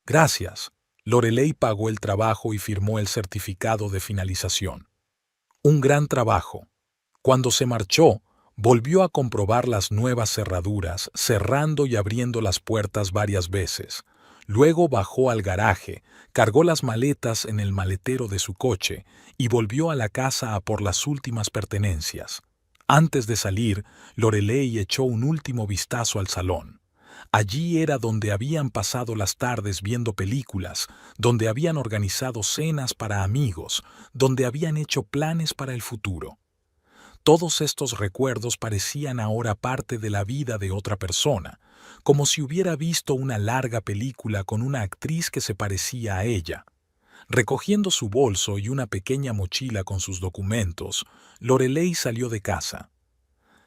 «Gracias». Lorelei pagó el trabajo y firmó el certificado de finalización. Un gran trabajo. Cuando se marchó, volvió a comprobar las nuevas cerraduras, cerrando y abriendo las puertas varias veces. Luego bajó al garaje, cargó las maletas en el maletero de su coche y volvió a la casa a por las últimas pertenencias. Antes de salir, Lorelei echó un último vistazo al salón. Allí era donde habían pasado las tardes viendo películas, donde habían organizado cenas para amigos, donde habían hecho planes para el futuro. Todos estos recuerdos parecían ahora parte de la vida de otra persona, como si hubiera visto una larga película con una actriz que se parecía a ella. Recogiendo su bolso y una pequeña mochila con sus documentos, Lorelei salió de casa.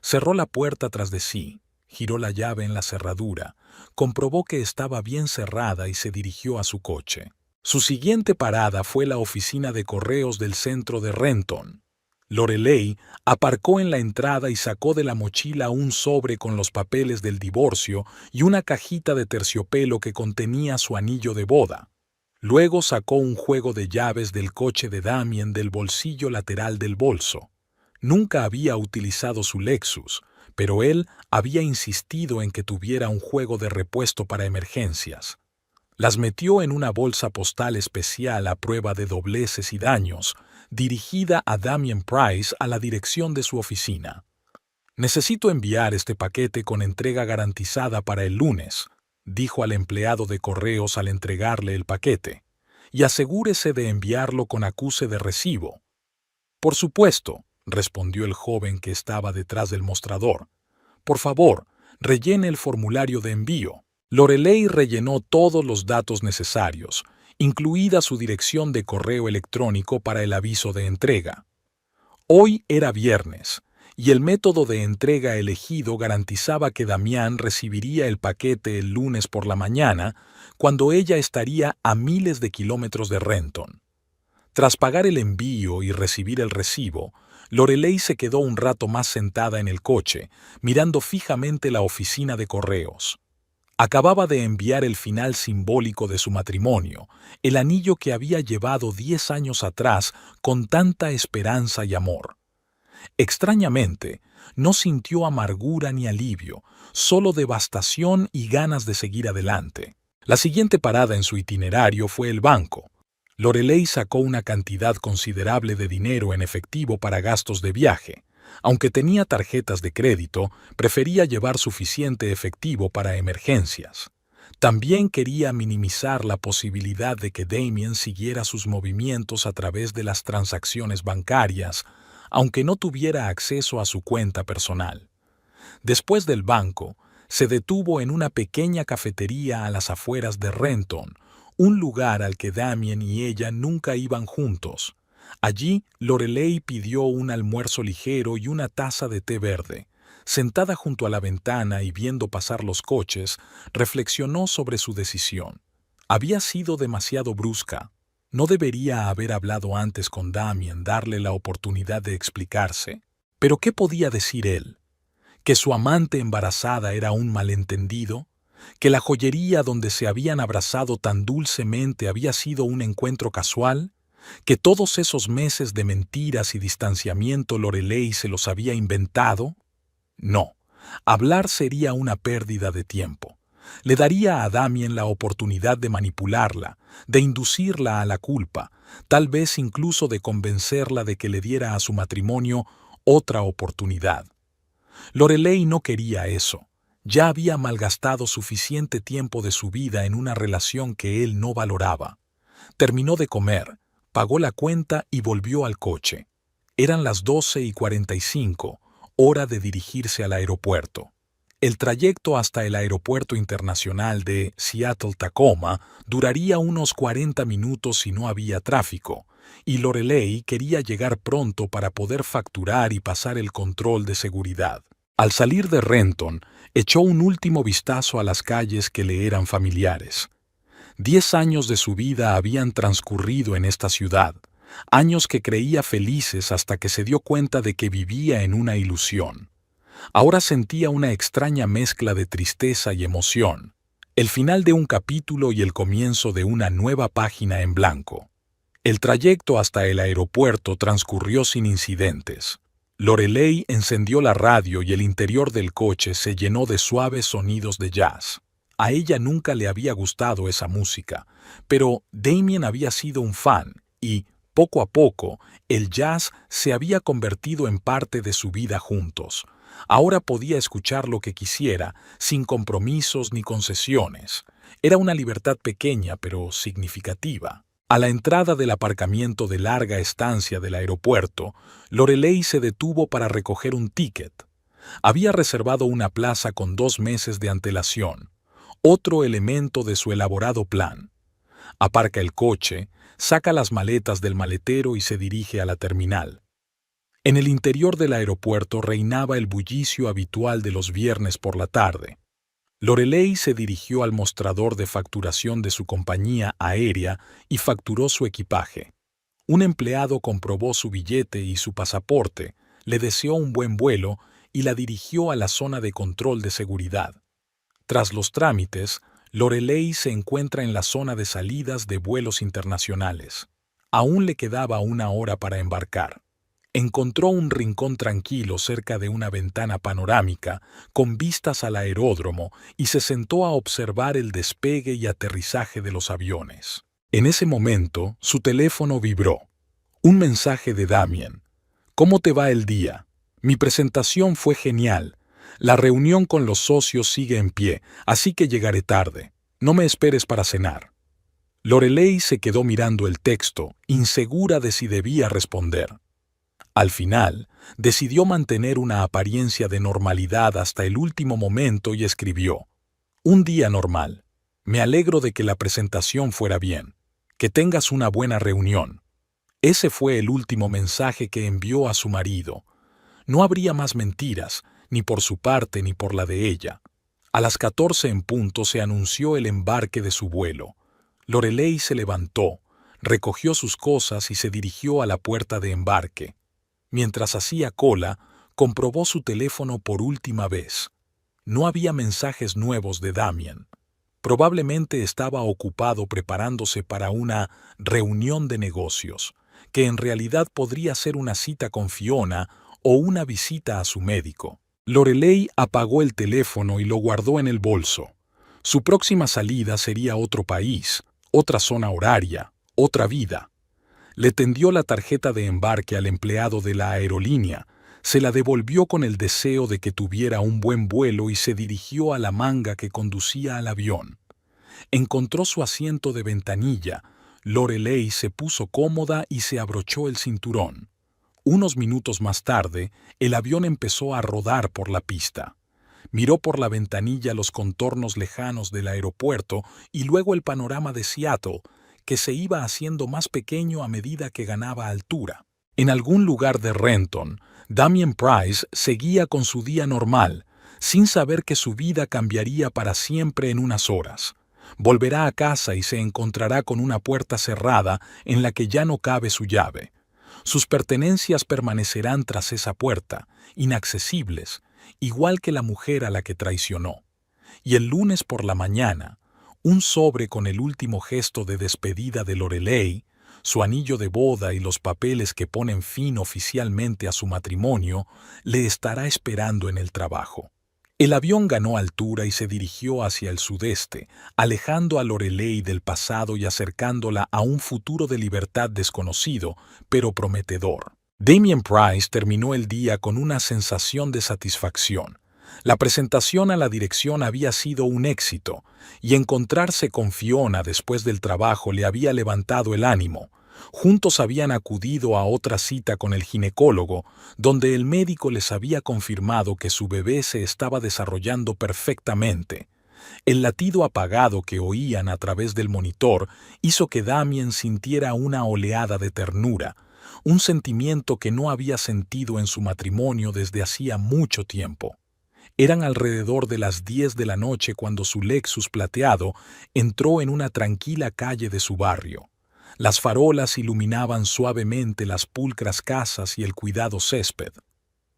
Cerró la puerta tras de sí, giró la llave en la cerradura, comprobó que estaba bien cerrada y se dirigió a su coche. Su siguiente parada fue la oficina de correos del centro de Renton. Lorelei aparcó en la entrada y sacó de la mochila un sobre con los papeles del divorcio y una cajita de terciopelo que contenía su anillo de boda. Luego sacó un juego de llaves del coche de Damien del bolsillo lateral del bolso. Nunca había utilizado su Lexus, pero él había insistido en que tuviera un juego de repuesto para emergencias. Las metió en una bolsa postal especial a prueba de dobleces y daños, dirigida a Damien Price a la dirección de su oficina. «Necesito enviar este paquete con entrega garantizada para el lunes», dijo al empleado de correos al entregarle el paquete, «y asegúrese de enviarlo con acuse de recibo». «Por supuesto», respondió el joven que estaba detrás del mostrador. «Por favor, rellene el formulario de envío». Lorelei rellenó todos los datos necesarios, incluida su dirección de correo electrónico para el aviso de entrega. Hoy era viernes, y el método de entrega elegido garantizaba que Damián recibiría el paquete el lunes por la mañana, cuando ella estaría a miles de kilómetros de Renton. Tras pagar el envío y recibir el recibo, Lorelei se quedó un rato más sentada en el coche, mirando fijamente la oficina de correos. Acababa de enviar el final simbólico de su matrimonio, el anillo que había llevado 10 años atrás con tanta esperanza y amor. Extrañamente, no sintió amargura ni alivio, solo devastación y ganas de seguir adelante. La siguiente parada en su itinerario fue el banco. Lorelei sacó una cantidad considerable de dinero en efectivo para gastos de viaje. Aunque tenía tarjetas de crédito, prefería llevar suficiente efectivo para emergencias. También quería minimizar la posibilidad de que Damien siguiera sus movimientos a través de las transacciones bancarias, aunque no tuviera acceso a su cuenta personal. Después del banco, se detuvo en una pequeña cafetería a las afueras de Renton, un lugar al que Damien y ella nunca iban juntos. Allí, Lorelei pidió un almuerzo ligero y una taza de té verde. Sentada junto a la ventana y viendo pasar los coches, reflexionó sobre su decisión. Había sido demasiado brusca. No debería haber hablado antes con Damien, darle la oportunidad de explicarse. Pero ¿qué podía decir él? ¿Que su amante embarazada era un malentendido? ¿Que la joyería donde se habían abrazado tan dulcemente había sido un encuentro casual? ¿Que todos esos meses de mentiras y distanciamiento Lorelei se los había inventado? No, hablar sería una pérdida de tiempo. Le daría a Damien la oportunidad de manipularla, de inducirla a la culpa, tal vez incluso de convencerla de que le diera a su matrimonio otra oportunidad. Lorelei no quería eso. Ya había malgastado suficiente tiempo de su vida en una relación que él no valoraba. Terminó de comer, pagó la cuenta y volvió al coche. Eran las 12:45, hora de dirigirse al aeropuerto. El trayecto hasta el aeropuerto internacional de Seattle-Tacoma duraría unos 40 minutos si no había tráfico, y Lorelei quería llegar pronto para poder facturar y pasar el control de seguridad. Al salir de Renton, echó un último vistazo a las calles que le eran familiares. 10 años de su vida habían transcurrido en esta ciudad, años que creía felices hasta que se dio cuenta de que vivía en una ilusión. Ahora sentía una extraña mezcla de tristeza y emoción, el final de un capítulo y el comienzo de una nueva página en blanco. El trayecto hasta el aeropuerto transcurrió sin incidentes. Lorelei encendió la radio y el interior del coche se llenó de suaves sonidos de jazz. A ella nunca le había gustado esa música, pero Damien había sido un fan y, poco a poco, el jazz se había convertido en parte de su vida juntos. Ahora podía escuchar lo que quisiera, sin compromisos ni concesiones. Era una libertad pequeña pero significativa. A la entrada del aparcamiento de larga estancia del aeropuerto, Lorelei se detuvo para recoger un ticket. Había reservado una plaza con 2 meses de antelación, otro elemento de su elaborado plan. Aparca el coche, saca las maletas del maletero y se dirige a la terminal. En el interior del aeropuerto reinaba el bullicio habitual de los viernes por la tarde. Lorelei se dirigió al mostrador de facturación de su compañía aérea y facturó su equipaje. Un empleado comprobó su billete y su pasaporte, le deseó un buen vuelo y la dirigió a la zona de control de seguridad. Tras los trámites, Lorelei se encuentra en la zona de salidas de vuelos internacionales. Aún le quedaba 1 hora para embarcar. Encontró un rincón tranquilo cerca de una ventana panorámica con vistas al aeródromo y se sentó a observar el despegue y aterrizaje de los aviones. En ese momento, su teléfono vibró. Un mensaje de Damien. ¿Cómo te va el día? Mi presentación fue genial. La reunión con los socios sigue en pie, así que llegaré tarde. No me esperes para cenar. Lorelei se quedó mirando el texto, insegura de si debía responder. Al final, decidió mantener una apariencia de normalidad hasta el último momento y escribió: Un día normal. Me alegro de que la presentación fuera bien. Que tengas una buena reunión. Ese fue el último mensaje que envió a su marido. No habría más mentiras, ni por su parte ni por la de ella. A las 14 en punto se anunció el embarque de su vuelo. Lorelei se levantó, recogió sus cosas y se dirigió a la puerta de embarque. Mientras hacía cola, comprobó su teléfono por última vez. No había mensajes nuevos de Damien. Probablemente estaba ocupado preparándose para una reunión de negocios, que en realidad podría ser una cita con Fiona o una visita a su médico. Lorelei apagó el teléfono y lo guardó en el bolso. Su próxima salida sería otro país, otra zona horaria, otra vida. Le tendió la tarjeta de embarque al empleado de la aerolínea, se la devolvió con el deseo de que tuviera un buen vuelo y se dirigió a la manga que conducía al avión. Encontró su asiento de ventanilla. Lorelei se puso cómoda y se abrochó el cinturón. Unos minutos más tarde, el avión empezó a rodar por la pista. Miró por la ventanilla los contornos lejanos del aeropuerto y luego el panorama de Seattle, que se iba haciendo más pequeño a medida que ganaba altura. En algún lugar de Renton, Damien Price seguía con su día normal, sin saber que su vida cambiaría para siempre en unas horas. Volverá a casa y se encontrará con una puerta cerrada en la que ya no cabe su llave. Sus pertenencias permanecerán tras esa puerta, inaccesibles, igual que la mujer a la que traicionó. Y el lunes por la mañana, un sobre con el último gesto de despedida de Lorelei, su anillo de boda y los papeles que ponen fin oficialmente a su matrimonio, le estará esperando en el trabajo. El avión ganó altura y se dirigió hacia el sudeste, alejando a Lorelei del pasado y acercándola a un futuro de libertad desconocido, pero prometedor. Damien Price terminó el día con una sensación de satisfacción. La presentación a la dirección había sido un éxito, y encontrarse con Fiona después del trabajo le había levantado el ánimo. Juntos habían acudido a otra cita con el ginecólogo, donde el médico les había confirmado que su bebé se estaba desarrollando perfectamente. El latido apagado que oían a través del monitor hizo que Damien sintiera una oleada de ternura, un sentimiento que no había sentido en su matrimonio desde hacía mucho tiempo. Eran alrededor de las 10 de la noche cuando su Lexus plateado entró en una tranquila calle de su barrio. Las farolas iluminaban suavemente las pulcras casas y el cuidado césped.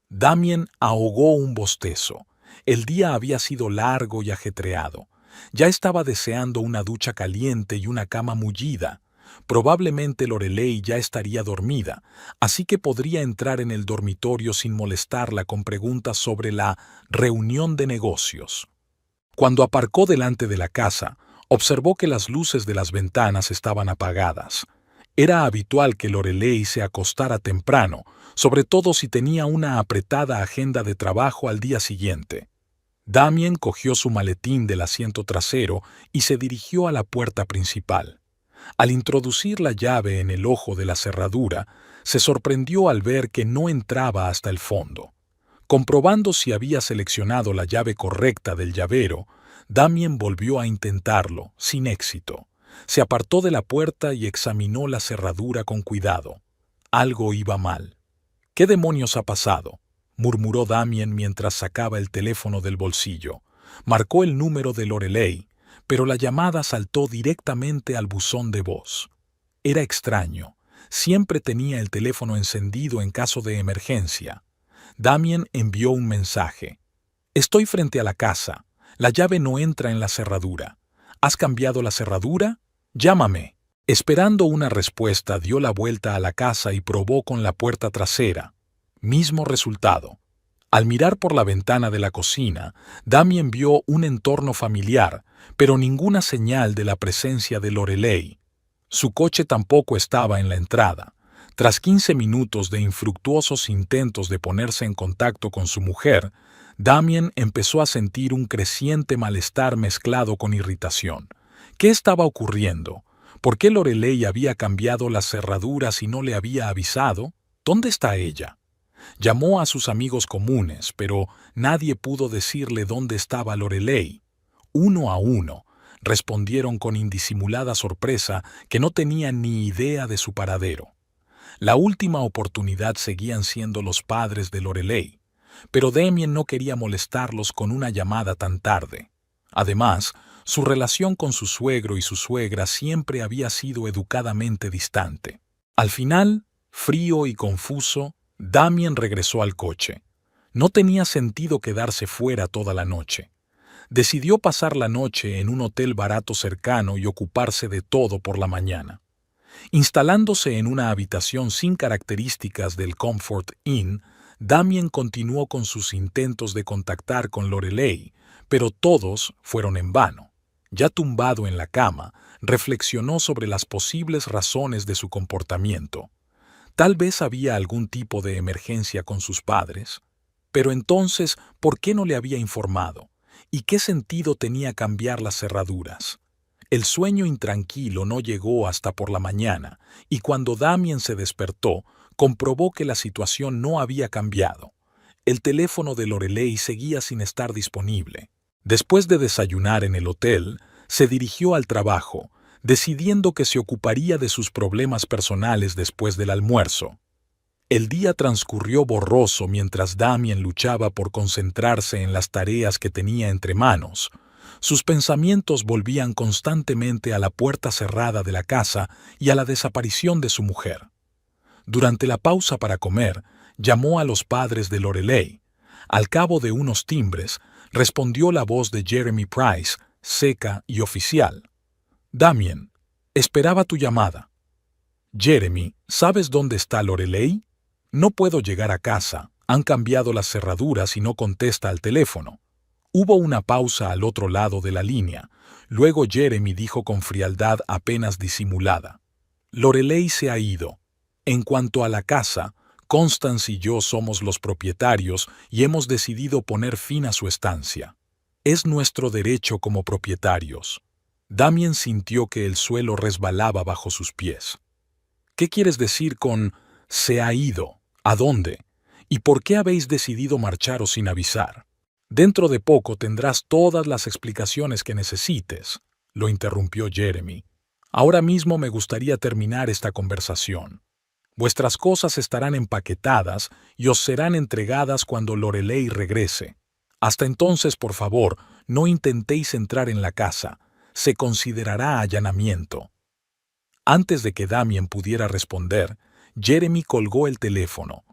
Damien ahogó un bostezo. El día había sido largo y ajetreado. Ya estaba deseando una ducha caliente y una cama mullida. Probablemente Lorelei ya estaría dormida, así que podría entrar en el dormitorio sin molestarla con preguntas sobre la reunión de negocios. Cuando aparcó delante de la casa, observó que las luces de las ventanas estaban apagadas. Era habitual que Lorelei se acostara temprano, sobre todo si tenía una apretada agenda de trabajo al día siguiente. Damien cogió su maletín del asiento trasero y se dirigió a la puerta principal. Al introducir la llave en el ojo de la cerradura, se sorprendió al ver que no entraba hasta el fondo. Comprobando si había seleccionado la llave correcta del llavero, Damien volvió a intentarlo, sin éxito. Se apartó de la puerta y examinó la cerradura con cuidado. Algo iba mal. ¿Qué demonios ha pasado?, murmuró Damien mientras sacaba el teléfono del bolsillo. Marcó el número de Lorelei, pero la llamada saltó directamente al buzón de voz. Era extraño. Siempre tenía el teléfono encendido en caso de emergencia. Damien envió un mensaje. «Estoy frente a la casa. La llave no entra en la cerradura. ¿Has cambiado la cerradura? Llámame». Esperando una respuesta, dio la vuelta a la casa y probó con la puerta trasera. Mismo resultado. Al mirar por la ventana de la cocina, Damien vio un entorno familiar, pero ninguna señal de la presencia de Lorelei. Su coche tampoco estaba en la entrada. Tras 15 minutos de infructuosos intentos de ponerse en contacto con su mujer, Damien empezó a sentir un creciente malestar mezclado con irritación. ¿Qué estaba ocurriendo? ¿Por qué Lorelei había cambiado las cerraduras y no le había avisado? ¿Dónde está ella? Llamó a sus amigos comunes, pero nadie pudo decirle dónde estaba Lorelei. Uno a uno, respondieron con indisimulada sorpresa que no tenían ni idea de su paradero. La última oportunidad seguían siendo los padres de Lorelei, pero Damien no quería molestarlos con una llamada tan tarde. Además, su relación con su suegro y su suegra siempre había sido educadamente distante. Al final, frío y confuso, Damien regresó al coche. No tenía sentido quedarse fuera toda la noche. Decidió pasar la noche en un hotel barato cercano y ocuparse de todo por la mañana. Instalándose en una habitación sin características del Comfort Inn, Damien continuó con sus intentos de contactar con Lorelei, pero todos fueron en vano. Ya tumbado en la cama, reflexionó sobre las posibles razones de su comportamiento. Tal vez había algún tipo de emergencia con sus padres. Pero entonces, ¿por qué no le había informado? ¿Y qué sentido tenía cambiar las cerraduras? El sueño intranquilo no llegó hasta por la mañana, y cuando Damien se despertó, comprobó que la situación no había cambiado. El teléfono de Lorelei seguía sin estar disponible. Después de desayunar en el hotel, se dirigió al trabajo, decidiendo que se ocuparía de sus problemas personales después del almuerzo. El día transcurrió borroso mientras Damien luchaba por concentrarse en las tareas que tenía entre manos. Sus pensamientos volvían constantemente a la puerta cerrada de la casa y a la desaparición de su mujer. Durante la pausa para comer, llamó a los padres de Lorelei. Al cabo de unos timbres, respondió la voz de Jeremy Price, seca y oficial. «Damien, esperaba tu llamada». «Jeremy, ¿sabes dónde está Lorelei?» «No puedo llegar a casa. Han cambiado las cerraduras y no contesta al teléfono». Hubo una pausa al otro lado de la línea. Luego Jeremy dijo con frialdad apenas disimulada: «Lorelei se ha ido. En cuanto a la casa, Constance y yo somos los propietarios y hemos decidido poner fin a su estancia. Es nuestro derecho como propietarios». Damien sintió que el suelo resbalaba bajo sus pies. «¿Qué quieres decir con «se ha ido»? ¿A dónde? ¿Y por qué habéis decidido marcharos sin avisar?» «Dentro de poco tendrás todas las explicaciones que necesites», lo interrumpió Jeremy. «Ahora mismo me gustaría terminar esta conversación. Vuestras cosas estarán empaquetadas y os serán entregadas cuando Lorelei regrese. Hasta entonces, por favor, no intentéis entrar en la casa. Se considerará allanamiento». Antes de que Damien pudiera responder, Jeremy colgó el teléfono.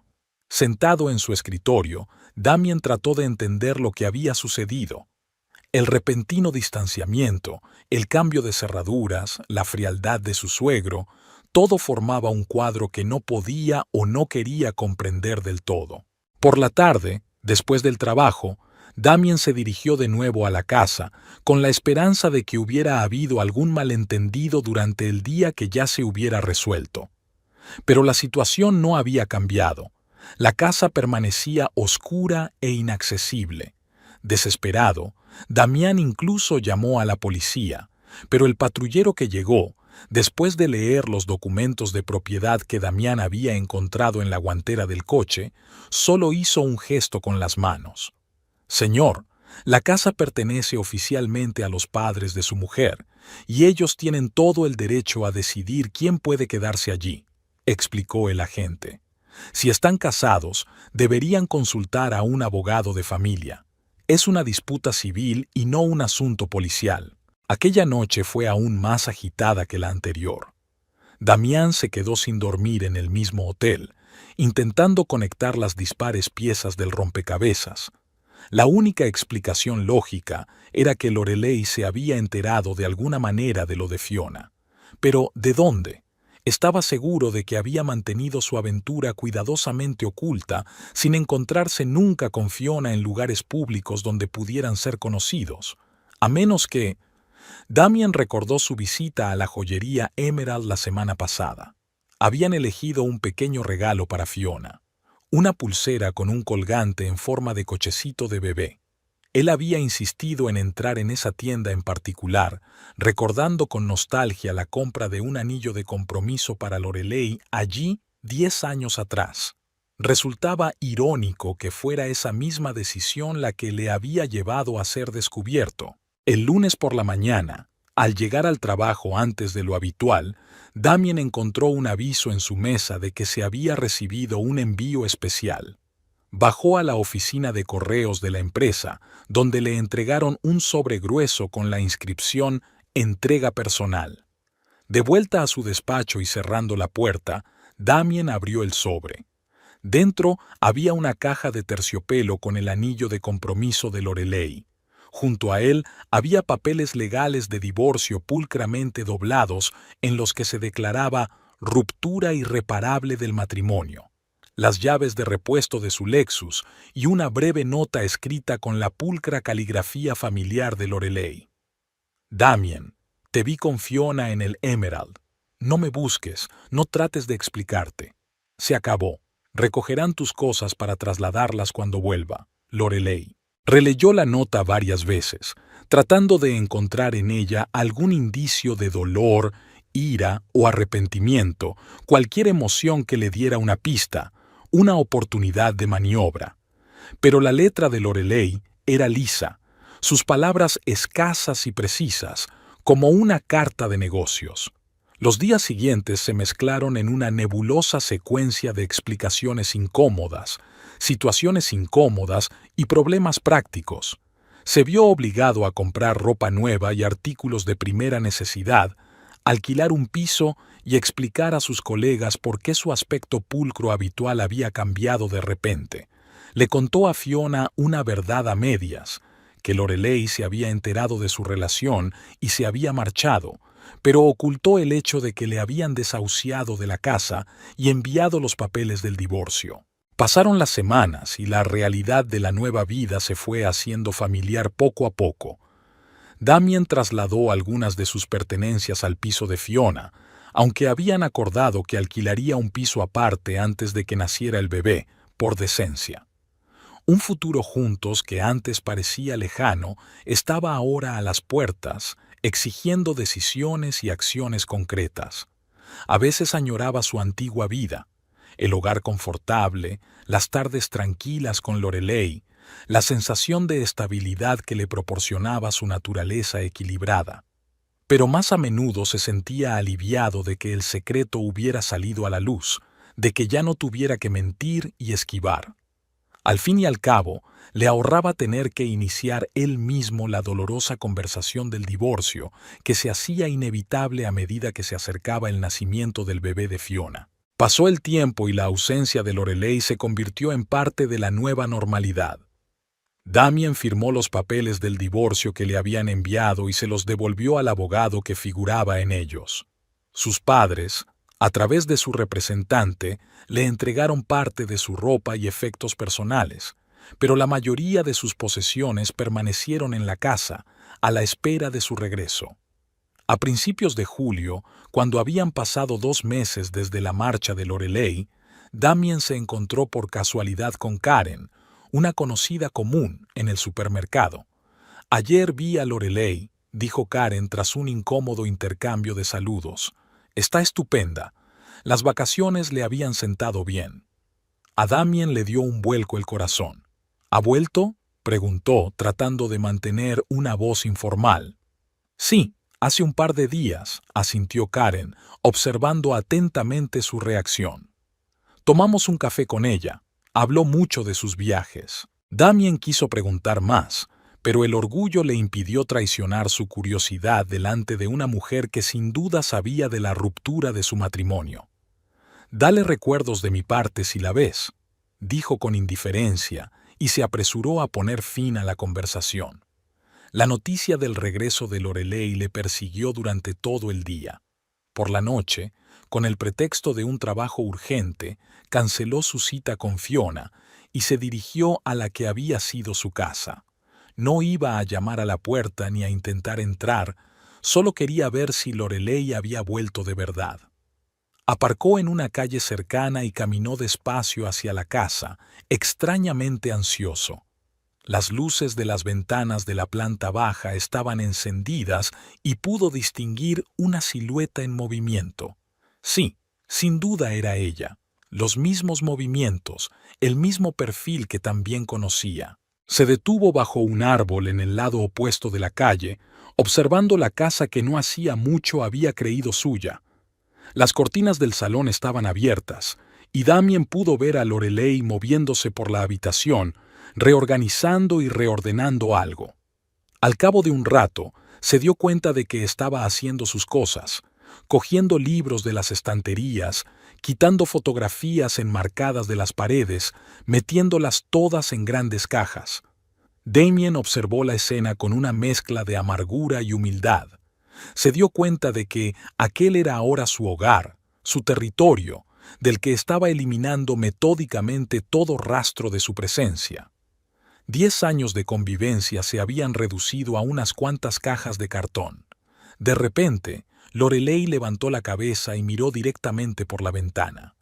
Sentado en su escritorio, Damien trató de entender lo que había sucedido. El repentino distanciamiento, el cambio de cerraduras, la frialdad de su suegro, todo formaba un cuadro que no podía o no quería comprender del todo. Por la tarde, después del trabajo, Damien se dirigió de nuevo a la casa, con la esperanza de que hubiera habido algún malentendido durante el día que ya se hubiera resuelto. Pero la situación no había cambiado. La casa permanecía oscura e inaccesible. Desesperado, Damián incluso llamó a la policía, pero el patrullero que llegó, después de leer los documentos de propiedad que Damián había encontrado en la guantera del coche, solo hizo un gesto con las manos. «Señor, la casa pertenece oficialmente a los padres de su mujer, y ellos tienen todo el derecho a decidir quién puede quedarse allí», explicó el agente. «Si están casados, deberían consultar a un abogado de familia. Es una disputa civil y no un asunto policial». Aquella noche fue aún más agitada que la anterior. Damián se quedó sin dormir en el mismo hotel, intentando conectar las dispares piezas del rompecabezas. La única explicación lógica era que Lorelei se había enterado de alguna manera de lo de Fiona. Pero, ¿de dónde? Estaba seguro de que había mantenido su aventura cuidadosamente oculta, sin encontrarse nunca con Fiona en lugares públicos donde pudieran ser conocidos, a menos que... Damien recordó su visita a la joyería Emerald la semana pasada. Habían elegido un pequeño regalo para Fiona, una pulsera con un colgante en forma de cochecito de bebé. Él había insistido en entrar en esa tienda en particular, recordando con nostalgia la compra de un anillo de compromiso para Lorelei allí 10 años atrás. Resultaba irónico que fuera esa misma decisión la que le había llevado a ser descubierto. El lunes por la mañana, al llegar al trabajo antes de lo habitual, Damien encontró un aviso en su mesa de que se había recibido un envío especial. Bajó a la oficina de correos de la empresa, donde le entregaron un sobre grueso con la inscripción «Entrega personal». De vuelta a su despacho y cerrando la puerta, Damien abrió el sobre. Dentro había una caja de terciopelo con el anillo de compromiso de Lorelei. Junto a él había papeles legales de divorcio pulcramente doblados en los que se declaraba ruptura irreparable del matrimonio, las llaves de repuesto de su Lexus y una breve nota escrita con la pulcra caligrafía familiar de Lorelei. «Damien, te vi con Fiona en el Emerald. No me busques, no trates de explicarte. Se acabó. Recogerán tus cosas para trasladarlas cuando vuelva. Lorelei». Releyó la nota varias veces, tratando de encontrar en ella algún indicio de dolor, ira o arrepentimiento, cualquier emoción que le diera una pista, una oportunidad de maniobra. Pero la letra de Lorelei era lisa, sus palabras escasas y precisas, como una carta de negocios. Los días siguientes se mezclaron en una nebulosa secuencia de explicaciones incómodas, situaciones incómodas y problemas prácticos. Se vio obligado a comprar ropa nueva y artículos de primera necesidad, alquilar un piso y explicar a sus colegas por qué su aspecto pulcro habitual había cambiado de repente. Le contó a Fiona una verdad a medias, que Lorelei se había enterado de su relación y se había marchado, pero ocultó el hecho de que le habían desahuciado de la casa y enviado los papeles del divorcio. Pasaron las semanas y la realidad de la nueva vida se fue haciendo familiar poco a poco. Damien trasladó algunas de sus pertenencias al piso de Fiona, aunque habían acordado que alquilaría un piso aparte antes de que naciera el bebé, por decencia. Un futuro juntos que antes parecía lejano estaba ahora a las puertas, exigiendo decisiones y acciones concretas. A veces añoraba su antigua vida, el hogar confortable, las tardes tranquilas con Lorelei, la sensación de estabilidad que le proporcionaba su naturaleza equilibrada. Pero más a menudo se sentía aliviado de que el secreto hubiera salido a la luz, de que ya no tuviera que mentir y esquivar. Al fin y al cabo, le ahorraba tener que iniciar él mismo la dolorosa conversación del divorcio, que se hacía inevitable a medida que se acercaba el nacimiento del bebé de Fiona. Pasó el tiempo y la ausencia de Lorelei se convirtió en parte de la nueva normalidad. Damien firmó los papeles del divorcio que le habían enviado y se los devolvió al abogado que figuraba en ellos. Sus padres, a través de su representante, le entregaron parte de su ropa y efectos personales, pero la mayoría de sus posesiones permanecieron en la casa, a la espera de su regreso. A principios de julio, cuando habían pasado 2 meses desde la marcha de Lorelei, Damien se encontró por casualidad con Karen, una conocida común, en el supermercado. «Ayer vi a Lorelei», dijo Karen tras un incómodo intercambio de saludos. «Está estupenda. Las vacaciones le habían sentado bien». A Damien le dio un vuelco el corazón. «¿Ha vuelto?», preguntó, tratando de mantener una voz informal. «Sí, hace un par de días», asintió Karen, observando atentamente su reacción. «Tomamos un café con ella. Habló mucho de sus viajes». Damien quiso preguntar más, pero el orgullo le impidió traicionar su curiosidad delante de una mujer que sin duda sabía de la ruptura de su matrimonio. «Dale recuerdos de mi parte si la ves», dijo con indiferencia, y se apresuró a poner fin a la conversación. La noticia del regreso de Lorelei le persiguió durante todo el día. Por la noche, con el pretexto de un trabajo urgente, canceló su cita con Fiona y se dirigió a la que había sido su casa. No iba a llamar a la puerta ni a intentar entrar, solo quería ver si Lorelei había vuelto de verdad. Aparcó en una calle cercana y caminó despacio hacia la casa, extrañamente ansioso. Las luces de las ventanas de la planta baja estaban encendidas y pudo distinguir una silueta en movimiento. Sí, sin duda era ella. Los mismos movimientos, el mismo perfil que también conocía. Se detuvo bajo un árbol en el lado opuesto de la calle, observando la casa que no hacía mucho había creído suya. Las cortinas del salón estaban abiertas, y Damien pudo ver a Lorelei moviéndose por la habitación, reorganizando y reordenando algo. Al cabo de un rato, se dio cuenta de que estaba haciendo sus cosas, cogiendo libros de las estanterías, quitando fotografías enmarcadas de las paredes, metiéndolas todas en grandes cajas. Damien observó la escena con una mezcla de amargura y humildad. Se dio cuenta de que aquel era ahora su hogar, su territorio, del que estaba eliminando metódicamente todo rastro de su presencia. 10 años de convivencia se habían reducido a unas cuantas cajas de cartón. De repente, Lorelei levantó la cabeza y miró directamente por la ventana.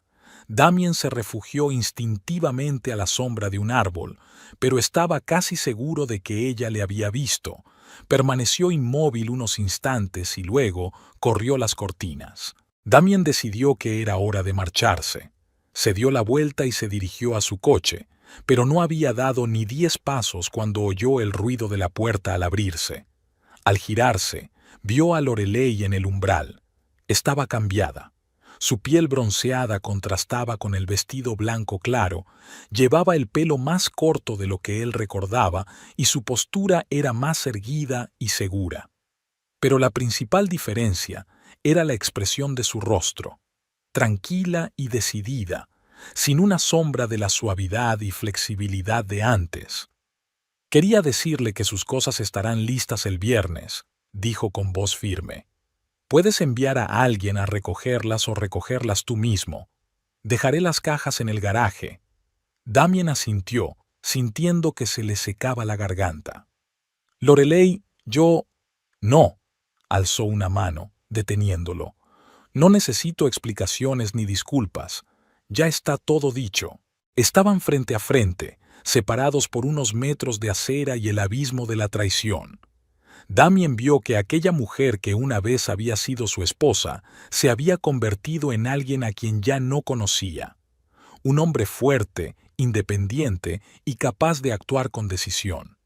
Damien se refugió instintivamente a la sombra de un árbol, pero estaba casi seguro de que ella le había visto. Permaneció inmóvil unos instantes y luego corrió las cortinas. Damien decidió que era hora de marcharse. Se dio la vuelta y se dirigió a su coche, pero no había dado ni 10 pasos cuando oyó el ruido de la puerta al abrirse. Al girarse, vio a Lorelei en el umbral. Estaba cambiada. Su piel bronceada contrastaba con el vestido blanco claro, llevaba el pelo más corto de lo que él recordaba y su postura era más erguida y segura. Pero la principal diferencia era la expresión de su rostro, tranquila y decidida, sin una sombra de la suavidad y flexibilidad de antes. Quería decirle que sus cosas estarán listas el viernes, dijo con voz firme. Puedes enviar a alguien a recogerlas o recogerlas tú mismo. Dejaré las cajas en el garaje. Damien asintió, sintiendo que se le secaba la garganta. Lorelei, yo... No, alzó una mano, deteniéndolo. No necesito explicaciones ni disculpas. Ya está todo dicho. Estaban frente a frente, separados por unos metros de acera y el abismo de la traición. Damien vio que aquella mujer que una vez había sido su esposa se había convertido en alguien a quien ya no conocía. Un hombre fuerte, independiente y capaz de actuar con decisión.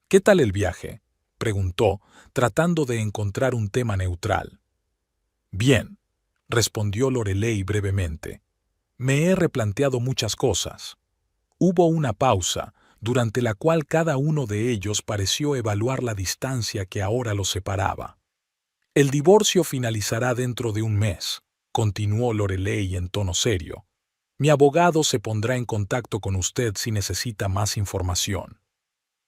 ¿Qué tal el viaje?, preguntó, tratando de encontrar un tema neutral. Bien, respondió Lorelei brevemente. Me he replanteado muchas cosas. Hubo una pausa, durante la cual cada uno de ellos pareció evaluar la distancia que ahora los separaba. El divorcio finalizará dentro de un mes, continuó Lorelei en tono serio. Mi abogado se pondrá en contacto con usted si necesita más información.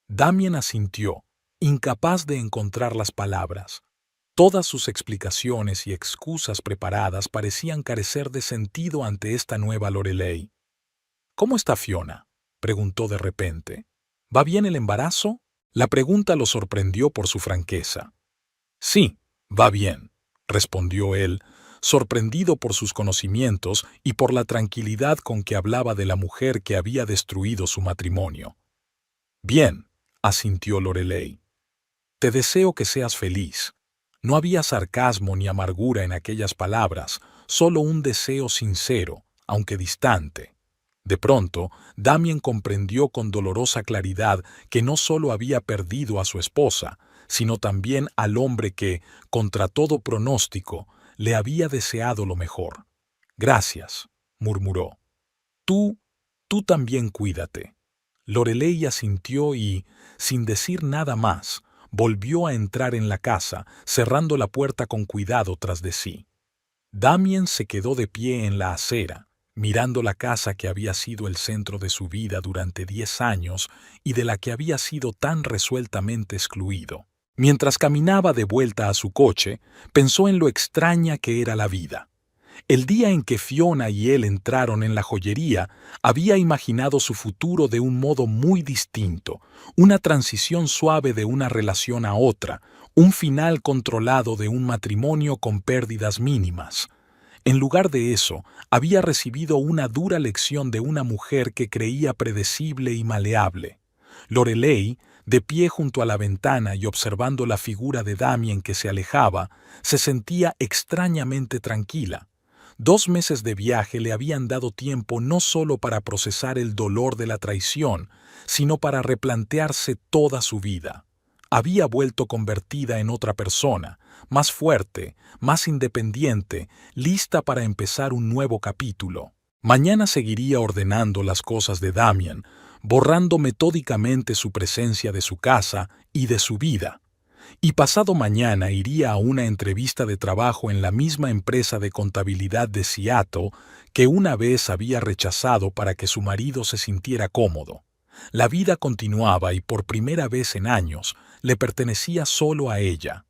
Damien asintió, incapaz de encontrar las palabras. Todas sus explicaciones y excusas preparadas parecían carecer de sentido ante esta nueva Lorelei. ¿Cómo está Fiona?, preguntó de repente. ¿Va bien el embarazo? La pregunta lo sorprendió por su franqueza. Sí, va bien, respondió él, sorprendido por sus conocimientos y por la tranquilidad con que hablaba de la mujer que había destruido su matrimonio. Bien, asintió Lorelei. Te deseo que seas feliz. No había sarcasmo ni amargura en aquellas palabras, solo un deseo sincero, aunque distante. De pronto, Damien comprendió con dolorosa claridad que no solo había perdido a su esposa, sino también al hombre que, contra todo pronóstico, le había deseado lo mejor. Gracias, murmuró. Tú también cuídate. Lorelei asintió y, sin decir nada más, volvió a entrar en la casa, cerrando la puerta con cuidado tras de sí. Damien se quedó de pie en la acera, mirando la casa que había sido el centro de su vida durante 10 años y de la que había sido tan resueltamente excluido. Mientras caminaba de vuelta a su coche, pensó en lo extraña que era la vida. El día en que Fiona y él entraron en la joyería, había imaginado su futuro de un modo muy distinto, una transición suave de una relación a otra, un final controlado de un matrimonio con pérdidas mínimas. En lugar de eso, había recibido una dura lección de una mujer que creía predecible y maleable. Lorelei, de pie junto a la ventana y observando la figura de Damien que se alejaba, se sentía extrañamente tranquila. 2 meses de viaje le habían dado tiempo no solo para procesar el dolor de la traición, sino para replantearse toda su vida. Había vuelto convertida en otra persona, más fuerte, más independiente, lista para empezar un nuevo capítulo. Mañana seguiría ordenando las cosas de Damien, borrando metódicamente su presencia de su casa y de su vida. Y pasado mañana iría a una entrevista de trabajo en la misma empresa de contabilidad de Seattle que una vez había rechazado para que su marido se sintiera cómodo. La vida continuaba y por primera vez en años le pertenecía solo a ella.